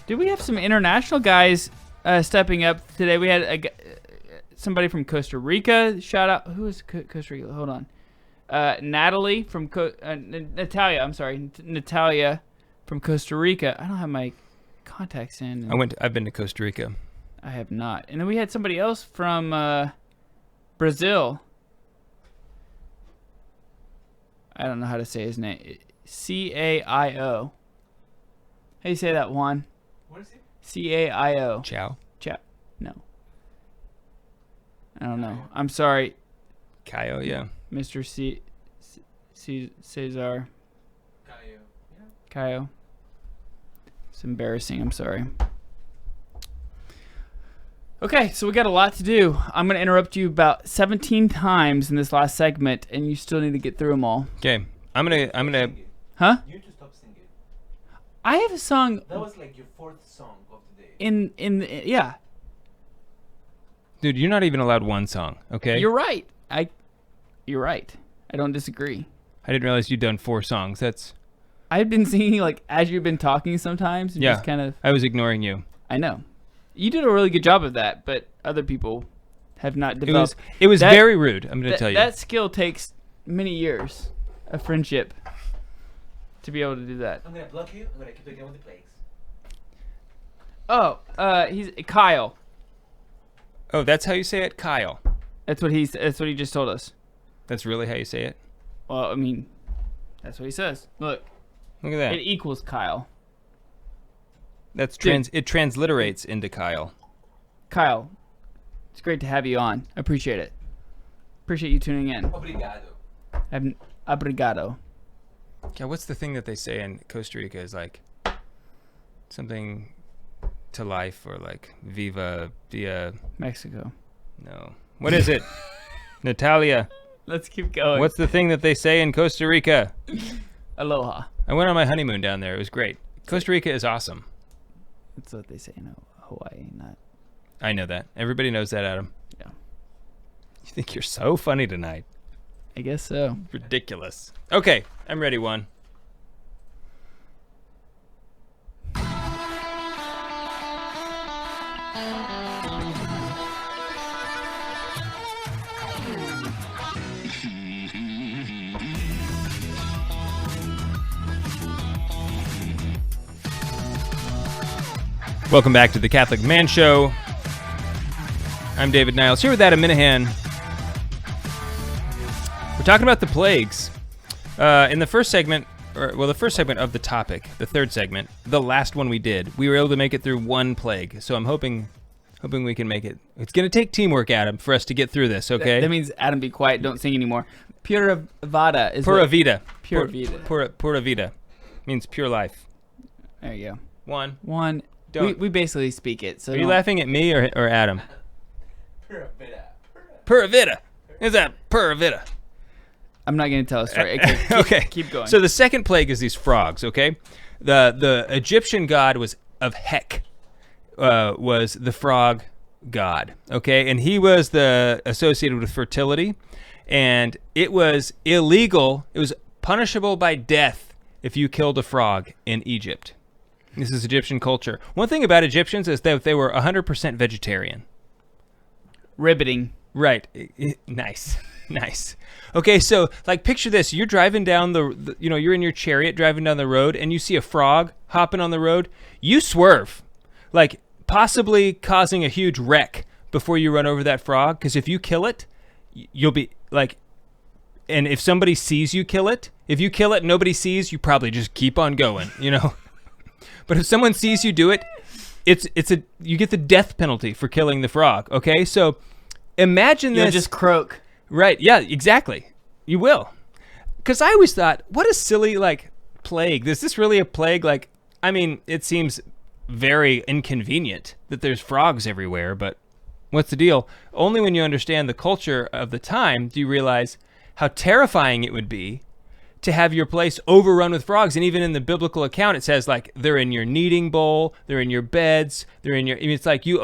Did we have some international guys stepping up today? We had somebody from Costa Rica. Shout out. Who is Costa Rica? Hold on. Natalie from Natalia. I'm sorry. Natalia from Costa Rica. I don't have my contacts in. I've been to Costa Rica. I have not. And then we had somebody else from Brazil. I don't know how to say his name. Caio. How do you say that, Juan? What is it? Caio. Ciao. No. I don't know. I'm sorry. Caio, yeah. Mr. Cesar. Caio. It's embarrassing. I'm sorry. Okay, so we got a lot to do. I'm going to interrupt you about 17 times in this last segment, and you still need to get through them all. Okay, I'm gonna. Huh? You need to stop singing. I have a song. That was like your 4th song of the day. Yeah. Dude, you're not even allowed one song. Okay. You're right. You're right. I don't disagree. I didn't realize you'd done 4 songs. I've been singing like as you've been talking sometimes. And just kind of. I was ignoring you. I know. You did a really good job of that, but other people have not developed. It was very rude, I'm going to tell you. That skill takes many years of friendship. to be able to do that. I'm gonna block you. I'm gonna keep again with the plagues. Oh, he's Kyle. Oh, that's how you say it, Kyle. That's what he just told us. That's really how you say it? Well, I mean, that's what he says. Look Look at that. it equals Kyle. That's it transliterates into Kyle. Kyle, it's great to have you on. I appreciate it. Appreciate you tuning in. Obrigado. Obrigado. Yeah, what's the thing that they say in Costa Rica is like something to life or like viva via Mexico. No. What is it? Natalia. Let's keep going. What's the thing that they say in Costa Rica? Aloha. I went on my honeymoon down there. It was great. Costa Rica is awesome. That's what they say in Hawaii, not. I know that. Everybody knows that, Adam. Yeah. You think you're so funny tonight. I guess so. Ridiculous. Okay, I'm ready, one. Welcome back to the Catholic Man Show. I'm David Niles, here with Adam Minahan. We're talking about the plagues. In the first segment, the first segment of the topic, the third segment, the last one we did, we were able to make it through one plague. So I'm hoping we can make it. It's going to take teamwork, Adam, for us to get through this, okay? That means, Adam, be quiet. Don't sing anymore. Pura Vada is Pura Vida. Pura Vida. Pura Vida means pure life. There you go. One. We basically speak it. So Are you laughing at me or Adam? Pura vida. Pura Vida. Is that Pura Vida? I'm not going to tell a story. Okay. Keep going. So the second plague is these frogs, okay? The Egyptian god was of Hek, was the frog god, okay? And he was associated with fertility, and it was illegal. It was punishable by death if you killed a frog in Egypt. This is Egyptian culture. One thing about Egyptians is that they were 100% vegetarian. Riveting. Right. Nice. Okay, so like picture this. You're driving down you're in your chariot driving down the road and you see a frog hopping on the road. You swerve, like possibly causing a huge wreck before you run over that frog, because if you kill it, you'll be like, and if somebody sees you kill it, if you kill it and nobody sees, you probably just keep on going, you know? But if someone sees you do it, you get the death penalty for killing the frog, okay? So imagine this. You'll just croak. Right, yeah, exactly. You will. Because I always thought, what a silly, plague. Is this really a plague? It seems very inconvenient that there's frogs everywhere, but what's the deal? Only when you understand the culture of the time do you realize how terrifying it would be to have your place overrun with frogs. And even in the biblical account, it says, they're in your kneading bowl, they're in your beds, it's like you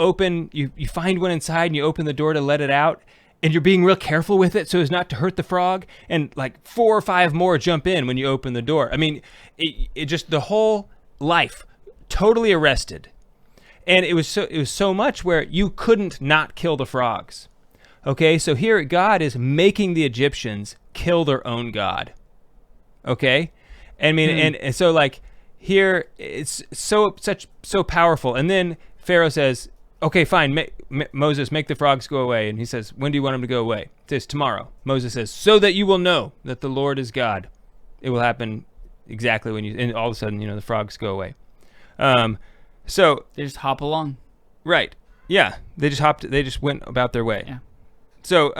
find one inside and you open the door to let it out, and you're being real careful with it so as not to hurt the frog, and 4 or 5 more jump in when you open the door. It just, the whole life, totally arrested. And it was so much where you couldn't not kill the frogs. Okay, so here God is making the Egyptians kill their own God. Okay, and so here it's so powerful. And then Pharaoh says, "Okay, fine, Moses, make the frogs go away." And he says, "When do you want them to go away?" It says, "Tomorrow." Moses says, "So that you will know that the Lord is God." It will happen exactly when and all of a sudden, the frogs go away. So they just hop along. Right. Yeah, they just went about their way. Yeah. So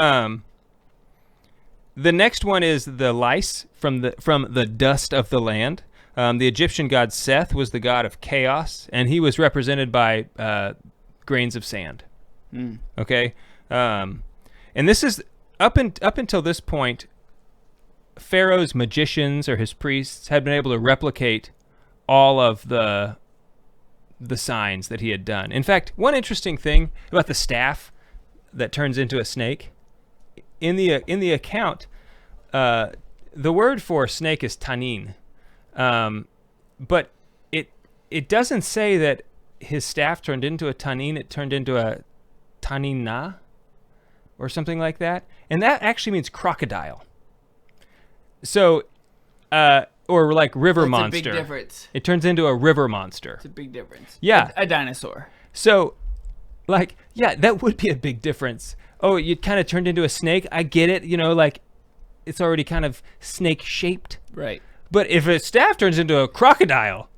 the next one is the lice from the dust of the land. The Egyptian god Seth was the god of chaos, and he was represented by grains of sand. Okay, and this is up until this point, Pharaoh's magicians or his priests had been able to replicate all of the signs that he had done. In fact, one interesting thing about the staff that turns into a snake, in the account, the word for snake is tanin, but it doesn't say that his staff turned into a tanin. It turned into a tanina or something like that, and that actually means crocodile. So or like river That's monster. a big difference. It turns into a river monster. It's a big difference. Yeah. A dinosaur. So, like, yeah, that would be a big difference. Oh, you kind of turned into a snake. I get it. You know, like, it's already kind of snake-shaped. Right. But if a staff turns into a crocodile,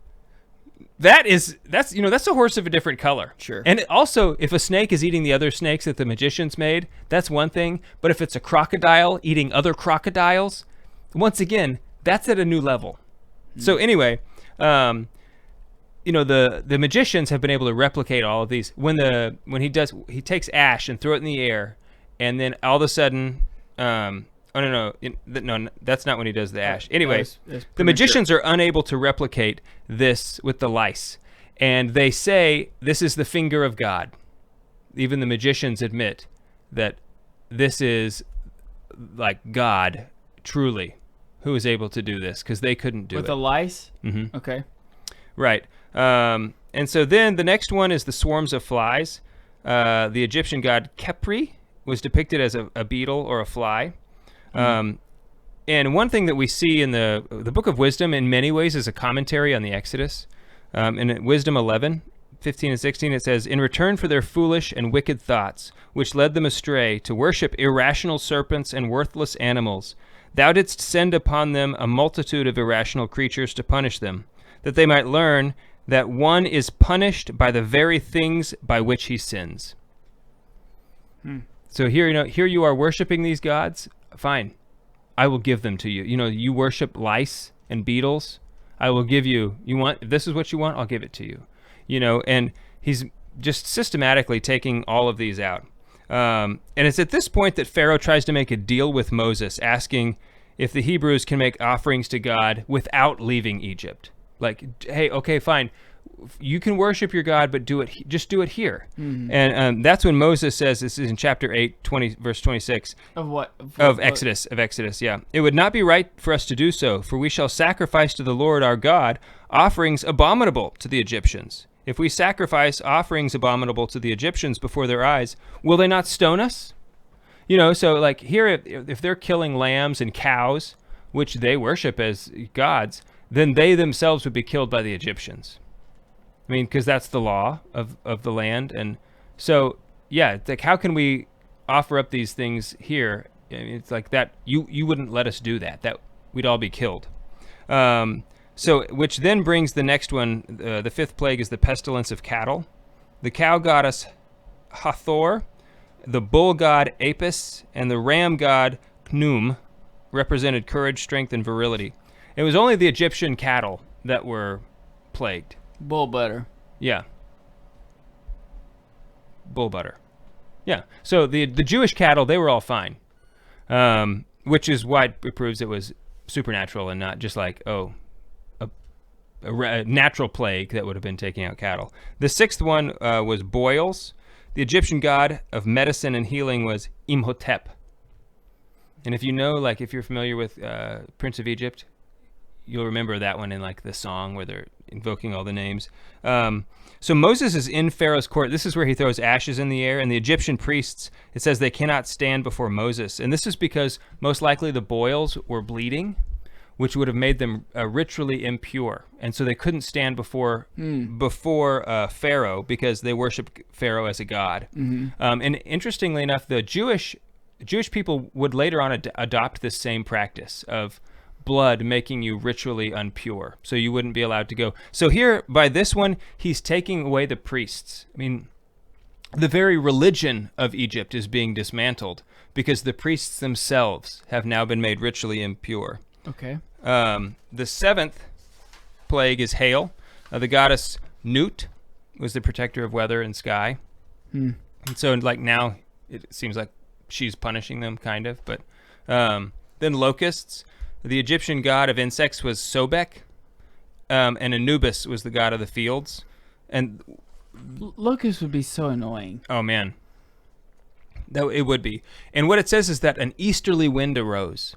that's a horse of a different color. Sure. And also, if a snake is eating the other snakes that the magicians made, that's one thing. But if it's a crocodile eating other crocodiles, once again, that's at a new level. So anyway, the magicians have been able to replicate all of these. When he takes ash and throw it in the air, and then all of a sudden, no, that's not when he does the ash. Anyway, the magicians are unable to replicate this with the lice, and they say this is the finger of God. Even the magicians admit that this is like God, truly, who is able to do this, because they couldn't do it. With the lice? Mm-hmm. Okay. Right. And so then the next one is the swarms of flies. The Egyptian god Khepri was depicted as a beetle or a fly. And one thing that we see in the Book of Wisdom in many ways is a commentary on the Exodus. In Wisdom 11, 15 and 16, it says, "In return for their foolish and wicked thoughts, which led them astray to worship irrational serpents and worthless animals, thou didst send upon them a multitude of irrational creatures to punish them, that they might learn that one is punished by the very things by which he sins." So here you are worshiping these gods. Fine, I will give them to you. You worship lice and beetles. I will give you. If this is what you want, I'll give it to you. And he's just systematically taking all of these out. And it's at this point that Pharaoh tries to make a deal with Moses, asking if the Hebrews can make offerings to God without leaving Egypt. Like, hey, okay, fine. You can worship your God, but just do it here. Mm-hmm. And that's when Moses says, this is in chapter 8, verse 26. Of what? Of Exodus, yeah. "It would not be right for us to do so, for we shall sacrifice to the Lord our God offerings abominable to the Egyptians. If we sacrifice offerings abominable to the Egyptians before their eyes, will they not stone us?" So like here, if they're killing lambs and cows, which they worship as gods, then they themselves would be killed by the Egyptians. I mean, because that's the law of the land. And so, yeah, it's like, how can we offer up these things here? I mean, it's like that. You wouldn't let us do that. That we'd all be killed. So, which then brings the next one. The fifth plague is the pestilence of cattle. The cow goddess Hathor, the bull god Apis, and the ram god Khnum represented courage, strength, and virility. It was only the Egyptian cattle that were plagued. Bull butter. Yeah. Bull butter. Yeah. So the Jewish cattle, they were all fine, which is why it proves it was supernatural and not just like, a natural plague that would have been taking out cattle. The sixth one was boils. The Egyptian god of medicine and healing was Imhotep. And if if you're familiar with Prince of Egypt, you'll remember that one in like the song where they're invoking all the names. So Moses is in Pharaoh's court. This is where he throws ashes in the air, and the Egyptian priests, it says they cannot stand before Moses. And this is because most likely the boils were bleeding, which would have made them ritually impure. And so they couldn't stand before Pharaoh because they worshiped Pharaoh as a god. Mm-hmm. And interestingly enough, the Jewish people would later on adopt this same practice of blood making you ritually impure, so you wouldn't be allowed to go. So here, by this one, he's taking away the priests. I mean, the very religion of Egypt is being dismantled because the priests themselves have now been made ritually impure. Okay. The seventh plague is hail. The goddess Nut was the protector of weather and sky. And so like now it seems like she's punishing them, kind of. But then locusts. The Egyptian god of insects was Sobek, and Anubis was the god of the fields. And locusts would be so annoying. Oh man, it would be. And what it says is that an easterly wind arose,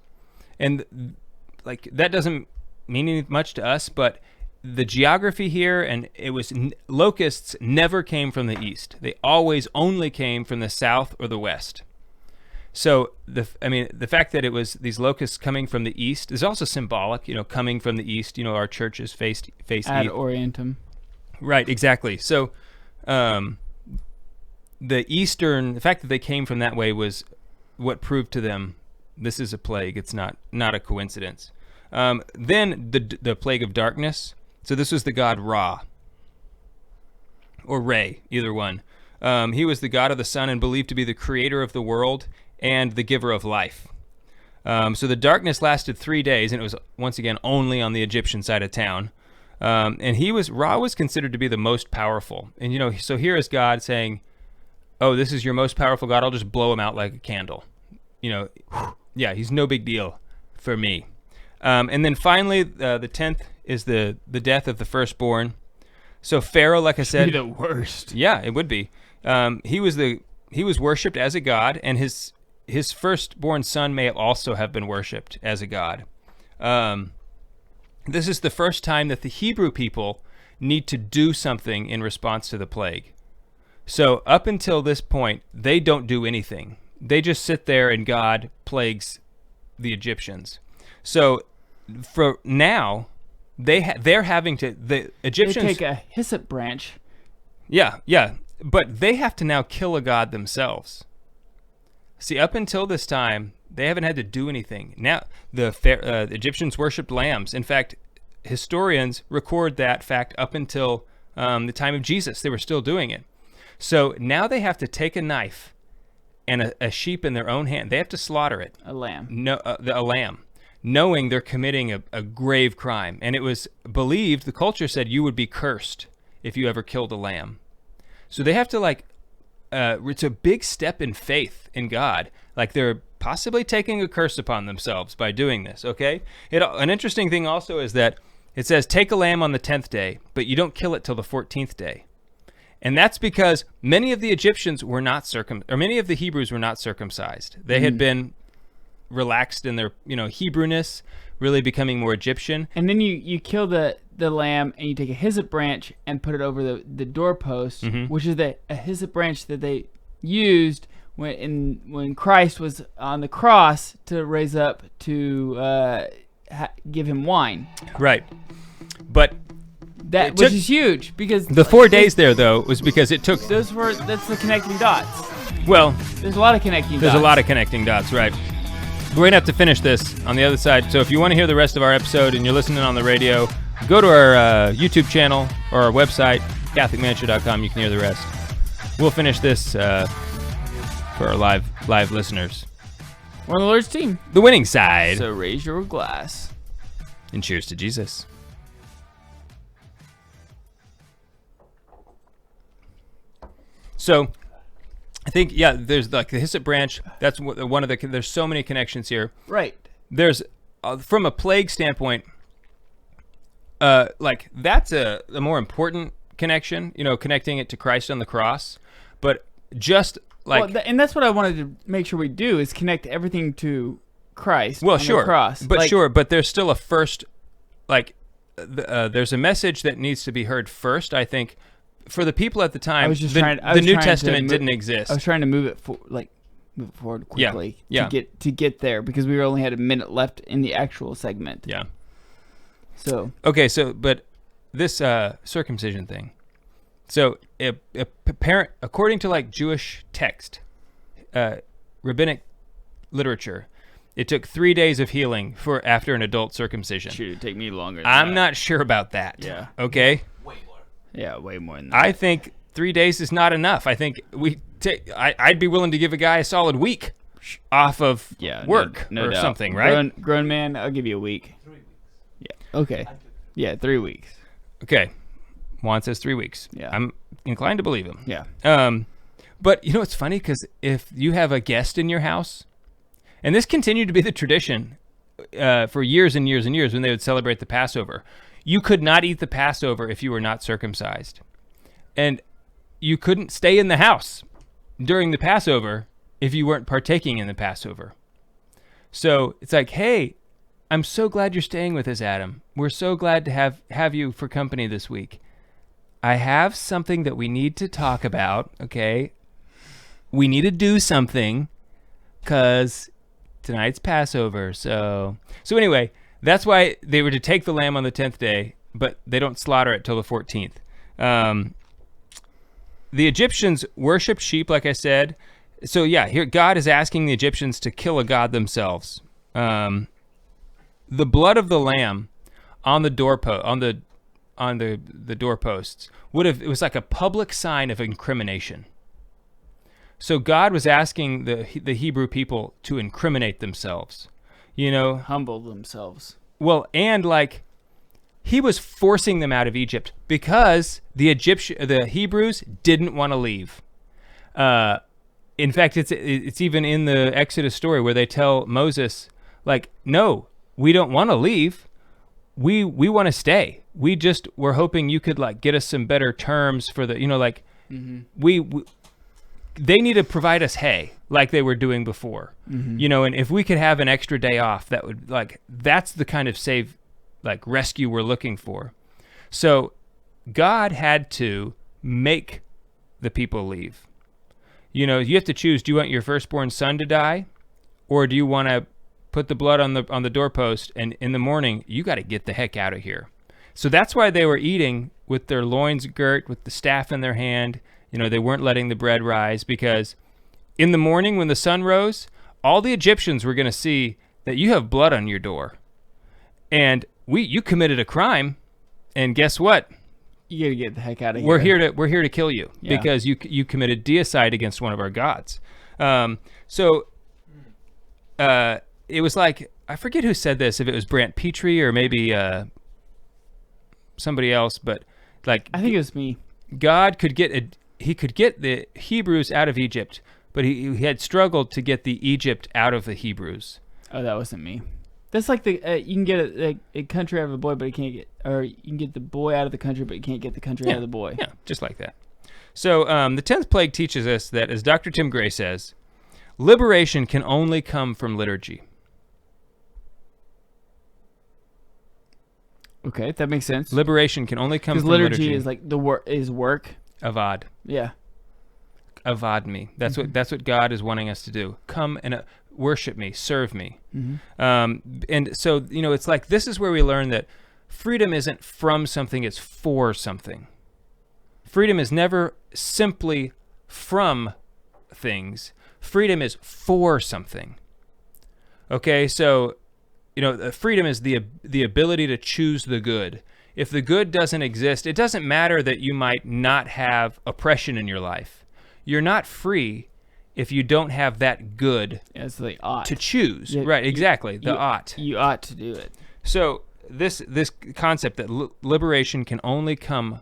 and like that doesn't mean much to us, but the geography here, and it was locusts never came from the east. They always only came from the south or the west. So the fact that it was these locusts coming from the east is also symbolic. Coming from the east. Our churches face Ad east. orientem. Right, exactly. So the fact that they came from that way was what proved to them this is a plague. It's not a coincidence. Then the plague of darkness. So this was the god Ra or Re, either one. He was the god of the sun and believed to be the creator of the world and the giver of life. So the darkness lasted 3 days, and it was once again only on the Egyptian side of town. And Ra was considered to be the most powerful. And so here is God saying, "Oh, this is your most powerful God. I'll just blow him out like a candle." Yeah, he's no big deal for me. And then finally, the 10th is the death of the firstborn. So Pharaoh, like I said, Be the worst. Yeah, it would be. He was worshipped as a god, and his firstborn son may also have been worshipped as a god. This is the first time that the Hebrew people need to do something in response to the plague. So up until this point, they don't do anything. They just sit there and God plagues the Egyptians. So for now, they're having to, the Egyptians... They take a hyssop branch. Yeah, but they have to now kill a god themselves. See, up until this time, they haven't had to do anything. Now, the Egyptians worshipped lambs. In fact, historians record that fact up until the time of Jesus. They were still doing it. So now they have to take a knife and a sheep in their own hand. They have to slaughter it. A lamb. A lamb, knowing they're committing a grave crime. And it was believed, the culture said, you would be cursed if you ever killed a lamb. So they have to it's a big step in faith in God. Like they're possibly taking a curse upon themselves by doing this, okay? An interesting thing also is that it says, take a lamb on the 10th day, but you don't kill it till the 14th day. And that's because many of the Egyptians were not many of the Hebrews were not circumcised. They had been relaxed in their, Hebrewness, really becoming more Egyptian. And then you kill the lamb and you take a hyssop branch and put it over the doorpost, which is a hyssop branch that they used when Christ was on the cross to raise up to give him wine. Right. But which is huge because the 4 days there though was because it took that's the connecting dots. Well, there's a lot of connecting dots. There's a lot of connecting dots, right? We're gonna have to finish this on the other side. So if you want to hear the rest of our episode and you're listening on the radio, go to our YouTube channel or our website, CatholicManShow.com. You can hear the rest. We'll finish this for our live listeners. We're on the Lord's team. The winning side. So raise your glass. And cheers to Jesus. So, I think, there's like the hyssop branch. That's one of the, there's so many connections here. Right. There's, from a plague standpoint, that's a more important connection, connecting it to Christ on the cross. But just and that's what I wanted to make sure we do is connect everything to Christ on the cross. But there's still a first, there's a message that needs to be heard first, I think. For the people at the time, the New Testament didn't exist. I was trying to move it forward quickly to get there because we only had a minute left in the actual segment. Yeah. So but this circumcision thing. So according to Jewish text, rabbinic literature, it took 3 days of healing after an adult circumcision. Shoot, it'd take me longer. I'm not sure about that. Yeah. Okay. Yeah, way more than that. I think 3 days is not enough. I think I'd be willing to give a guy a solid week off of work or something, right? Grown man, I'll give you a week. 3 weeks. Yeah. Okay. Yeah, 3 weeks. Okay. Juan says 3 weeks. Yeah. I'm inclined to believe him. Yeah. But it's funny because if you have a guest in your house, and this continued to be the tradition for years and years and years when they would celebrate the Passover. You could not eat the Passover if you were not circumcised. And you couldn't stay in the house during the Passover if you weren't partaking in the Passover. So it's like, hey, I'm so glad you're staying with us, Adam. We're so glad to have you for company this week. I have something that we need to talk about, okay? We need to do something, because tonight's Passover. So anyway, that's why they were to take the lamb on the 10th day, but they don't slaughter it till the 14th. The Egyptians worshiped sheep, like I said. So yeah, here God is asking the Egyptians to kill a god themselves. The blood of the lamb on the doorpost, on the doorposts it was like a public sign of incrimination. So God was asking the Hebrew people to incriminate themselves, humble themselves. Well, and like he was forcing them out of Egypt because the Hebrews didn't want to leave. In fact, it's even in the Exodus story where they tell Moses, like, no, we don't want to leave. We want to stay. We're hoping you could like get us some better terms for the, they need to provide us hay like they were doing before, and if we could have an extra day off, that would that's the kind of rescue we're looking for. So God had to make the people leave. You have to choose, do you want your firstborn son to die, or do you want to put the blood on the doorpost, and in the morning you got to get the heck out of here. So that's why they were eating with their loins girt, with the staff in their hand. They weren't letting the bread rise, because in the morning when the sun rose, all the Egyptians were going to see that you have blood on your door, and you committed a crime, and guess what? You gotta get the heck out of here. We're here to kill you because you committed deicide against one of our gods. It was like, I forget who said this, if it was Brant Petrie or maybe somebody else, but like I think it was me. God could get the Hebrews out of Egypt, but he had struggled to get the Egypt out of the Hebrews. Oh, that wasn't me. That's like you can get a country out of a boy, but you can't get, or you can get the boy out of the country, but you can't get the country out of the boy. Yeah, just like that. So the 10th plague teaches us that, as Dr. Tim Gray says, liberation can only come from liturgy. Okay, that makes sense. Liberation can only come from liturgy. Because liturgy is work. Avad. Yeah. Avad me. That's what God is wanting us to do. Come and worship me, serve me. And so, it's like, this is where we learn that freedom isn't from something, it's for something. Freedom is never simply from things. Freedom is for something. Okay, so, freedom is the ability to choose the good. If the good doesn't exist, it doesn't matter that you might not have oppression in your life. You're not free if you don't have that good to choose. Yeah, right, exactly, the ought. You ought to do it. So this concept that liberation can only come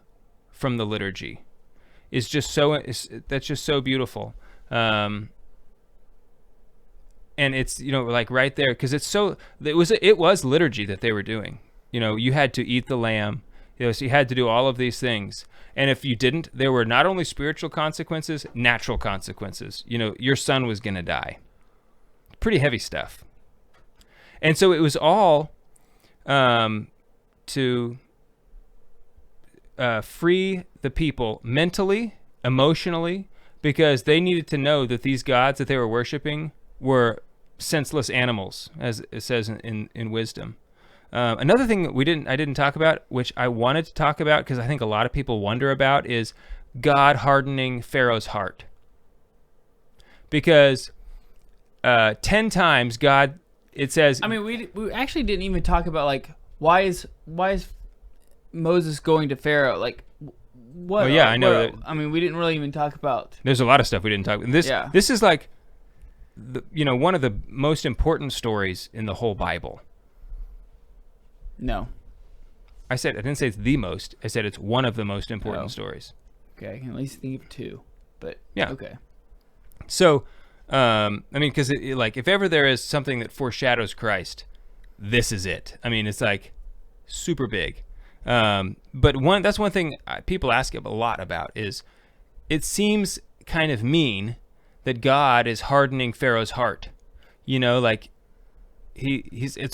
from the liturgy is just that's just so beautiful. And it's, like right there, because it was liturgy that they were doing. You had to eat the lamb, so you had to do all of these things. And if you didn't, there were not only spiritual consequences, natural consequences. Your son was going to die. Pretty heavy stuff. And so it was all to free the people mentally, emotionally, because they needed to know that these gods that they were worshiping were senseless animals, as it says in Wisdom. Another thing that I didn't talk about, which I wanted to talk about because I think a lot of people wonder about, is God hardening Pharaoh's heart. Because 10 times God, it says... I mean, we actually didn't even talk about, like, why is Moses going to Pharaoh? Like, what? Oh, yeah, I know. I mean, we didn't really even talk about... There's a lot of stuff we didn't talk about. This is like, one of the most important stories in the whole Bible. No. I didn't say it's the most. I said it's one of the most important stories. Okay, I can at least think of two. But, yeah. Okay. So, because if ever there is something that foreshadows Christ, this is it. I mean, it's like super big. But that's one thing people ask a lot about is, it seems kind of mean that God is hardening Pharaoh's heart. It's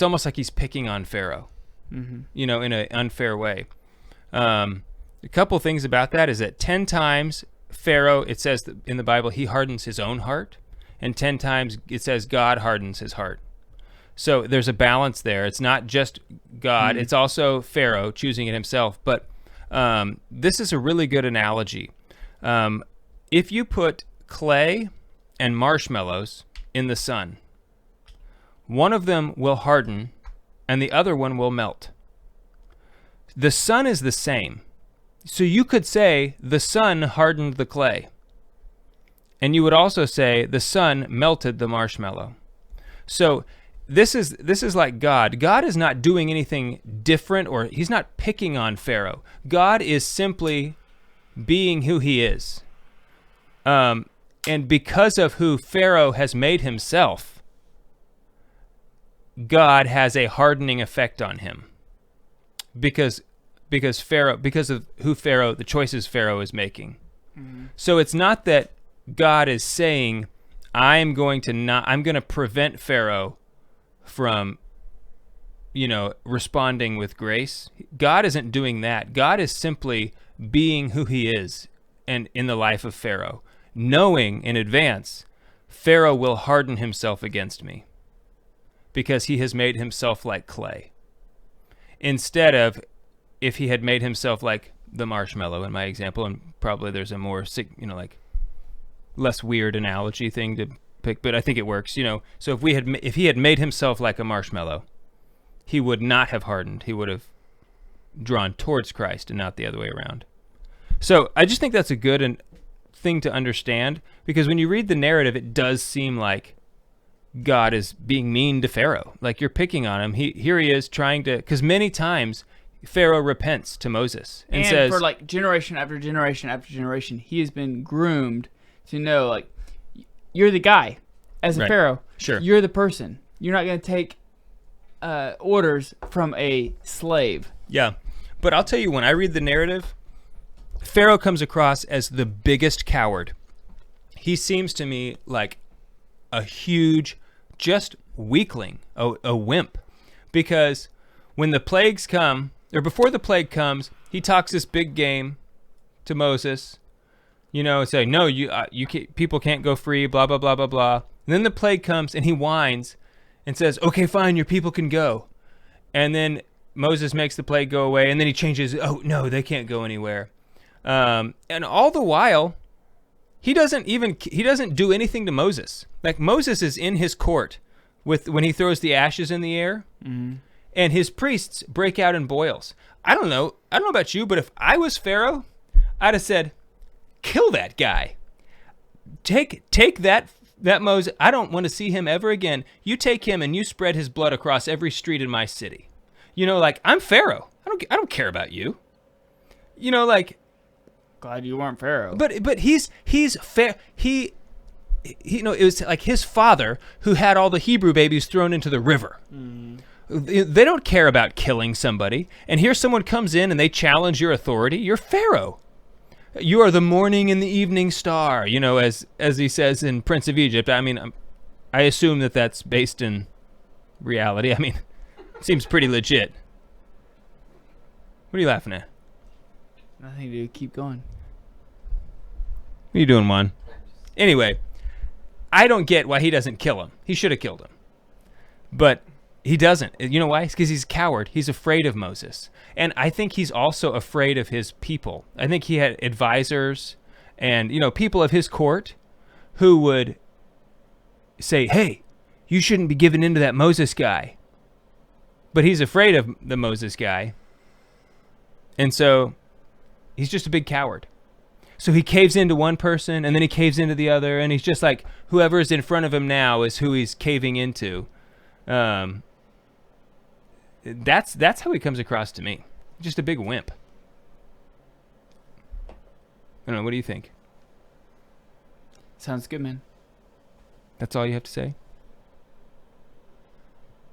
almost like he's picking on Pharaoh. In an unfair way. A couple things about that is that 10 times Pharaoh, it says in the Bible, he hardens his own heart, and 10 times it says God hardens his heart. So there's a balance there. It's not just God. It's also Pharaoh choosing it himself. But this is a really good analogy. If you put clay and marshmallows in the sun, one of them will harden and the other one will melt. The sun is the same. So you could say the sun hardened the clay. And you would also say the sun melted the marshmallow. So this is like God. God is not doing anything different, or he's not picking on Pharaoh. God is simply being who he is. And because of who Pharaoh has made himself, God has a hardening effect on him. Because of who Pharaoh, the choices Pharaoh is making. So it's not that God is saying, I'm going to prevent Pharaoh from, responding with grace. God isn't doing that. God is simply being who he is and in the life of Pharaoh, knowing in advance Pharaoh will harden himself against me because he has made himself like clay. Instead of if he had made himself like the marshmallow in my example, and probably there's a more, less weird analogy thing to pick, but I think it works, So if he had made himself like a marshmallow, he would not have hardened. He would have drawn towards Christ and not the other way around. So I just think that's a good thing to understand, because when you read the narrative, it does seem like God is being mean to Pharaoh. Like you're picking on him. Here he is trying to, because many times Pharaoh repents to Moses and says, for like generation after generation after generation, he has been groomed to know, like, you're the guy as a Right. Pharaoh. Sure. You're the person. You're not going to take orders from a slave. Yeah. But I'll tell you, when I read the narrative, Pharaoh comes across as the biggest coward. He seems to me like a huge, just weakling, a wimp. Because when the plagues come, or before the plague comes, he talks this big game to Moses. Say, no, people can't go free, blah, blah, blah, blah, blah. And then the plague comes and he whines and says, okay, fine, your people can go. And then Moses makes the plague go away, and then he changes, oh, no, they can't go anywhere. And all the while, he doesn't do anything to Moses. Like Moses is in his court when he throws the ashes in the air, and his priests break out in boils. I don't know about you, but if I was Pharaoh, I'd have said, kill that guy. Take that Moses. I don't want to see him ever again. You take him and you spread his blood across every street in my city. I'm Pharaoh. I don't care about you. Glad you weren't Pharaoh. But he's fair. It was like his father who had all the Hebrew babies thrown into the river. They don't care about killing somebody. And here someone comes in and they challenge your authority. You're Pharaoh. You are the morning and the evening star, as he says in Prince of Egypt. I mean, I assume that that's based in reality. I mean, it seems pretty legit. What are you laughing at? Nothing to do. Keep going. What are you doing, Juan? Anyway, I don't get why he doesn't kill him. He should have killed him. But he doesn't. You know why? It's because he's a coward. He's afraid of Moses. And I think he's also afraid of his people. I think he had advisors and, people of his court who would say, hey, you shouldn't be giving in to that Moses guy. But he's afraid of the Moses guy. And so he's just a big coward. So he caves into one person and then he caves into the other. And he's just like, whoever is in front of him now is who he's caving into. That's how he comes across to me. Just a big wimp. I don't know. What do you think? Sounds good, man. That's all you have to say?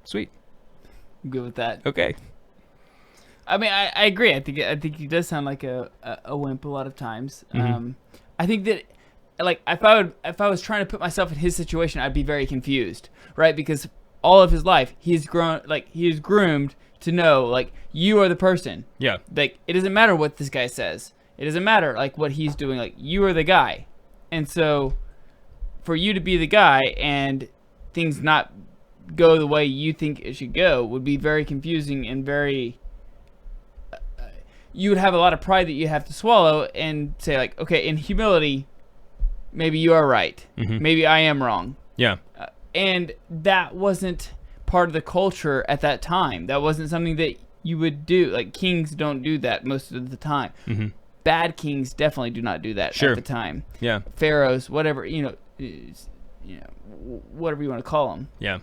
Sweet. I'm good with that. Okay. I mean, I agree. I think he does sound like a wimp a lot of times. I think that, like, if I was trying to put myself in his situation, I'd be very confused, right? Because all of his life, he is groomed to know, like, you are the person. Yeah. Like, it doesn't matter what this guy says. It doesn't matter, like, what he's doing. Like, you are the guy. And so for you to be the guy and things not go the way you think it should go would be very confusing and very you would have a lot of pride that you have to swallow and say like, okay, in humility, maybe you are right. Maybe I am wrong. Yeah. And that wasn't part of the culture at that time. That wasn't something that you would do. Like, kings don't do that most of the time. Bad kings definitely do not do that at the time. Yeah. Pharaohs, whatever, whatever you want to call them. Yeah.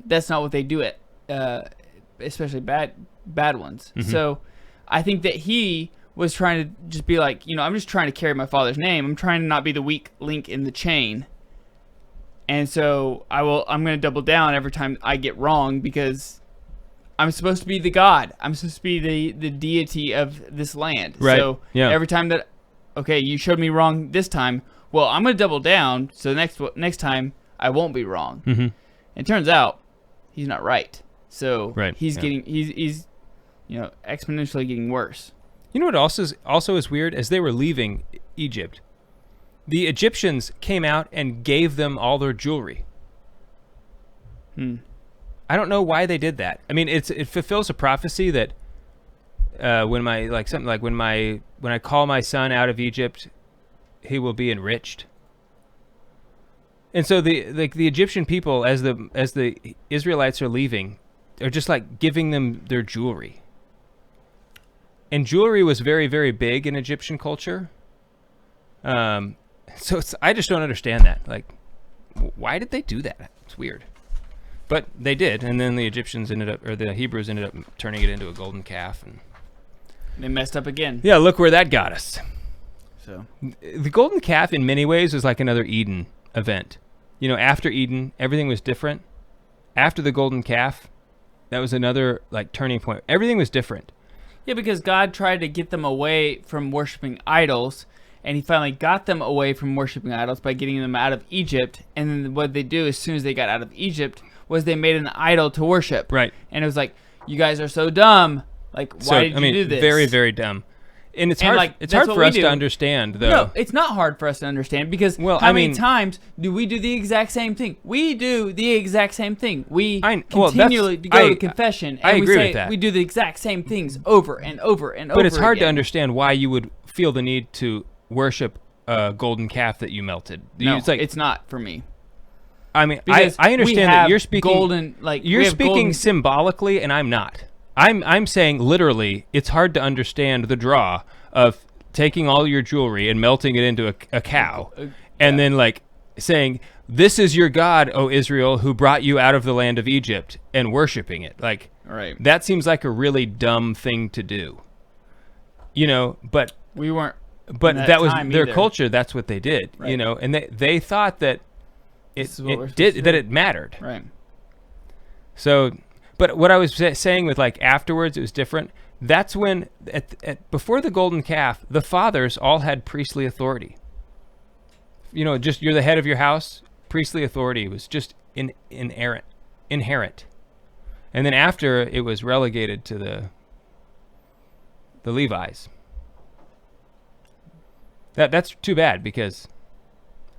That's not what they do especially bad ones. So I think that he was trying to just be like, I'm just trying to carry my father's name. I'm trying to not be the weak link in the chain. And so I'm going to double down every time I get wrong because I'm supposed to be the god. I'm supposed to be the deity of this land. Right. So every time that, okay, you showed me wrong this time, well, I'm going to double down so next time I won't be wrong. And it turns out he's not right. So he's he's exponentially getting worse. You know what also is weird? As they were leaving Egypt, the Egyptians came out and gave them all their jewelry. I don't know why they did that. I mean, it fulfills a prophecy that when I call my son out of Egypt, he will be enriched. And so the Egyptian people, as the Israelites are leaving, are just like giving them their jewelry. And jewelry was very, very big in Egyptian culture. So I just don't understand that. Like, why did they do that? It's weird. But they did, and then the Hebrews ended up turning it into a golden calf, and they messed up again. Yeah, look where that got us. So the golden calf, in many ways, was like another Eden event. After Eden, everything was different. After the golden calf, that was another like turning point. Everything was different. Yeah, because God tried to get them away from worshiping idols, and he finally got them away from worshiping idols by getting them out of Egypt. And then what they do as soon as they got out of Egypt was they made an idol to worship. Right. And it was like, you guys are so dumb. Like, why did you do this? Very, very dumb. And it's hard for us to understand, though. No, it's not hard for us to understand because how many times do we do the exact same thing? We do the exact same thing. We continually go to confession and we say we do the exact same things over and over and over. But it's hard again. to understand why you would feel the need to worship a golden calf that you melted. No, it's not for me. I mean, I understand that you're speaking golden, you're speaking symbolically, and I'm not. I'm saying literally, it's hard to understand the draw of taking all your jewelry and melting it into a cow, and then like saying, "This is your God, O Israel, who brought you out of the land of Egypt," and worshiping it. Like, that seems like a really dumb thing to do. But we weren't. But that was their culture. That's what they did. And they thought that it mattered. Right. So. But what I was saying with like afterwards, it was different. That's when, before the golden calf, the fathers all had priestly authority. Just you're the head of your house. Priestly authority was just inherent. And then after, it was relegated to the Levites. That's too bad because,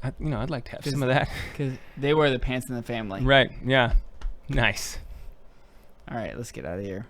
I'd like to have some of that. Because they wear the pants in the family. Right. Yeah. Nice. All right, let's get out of here.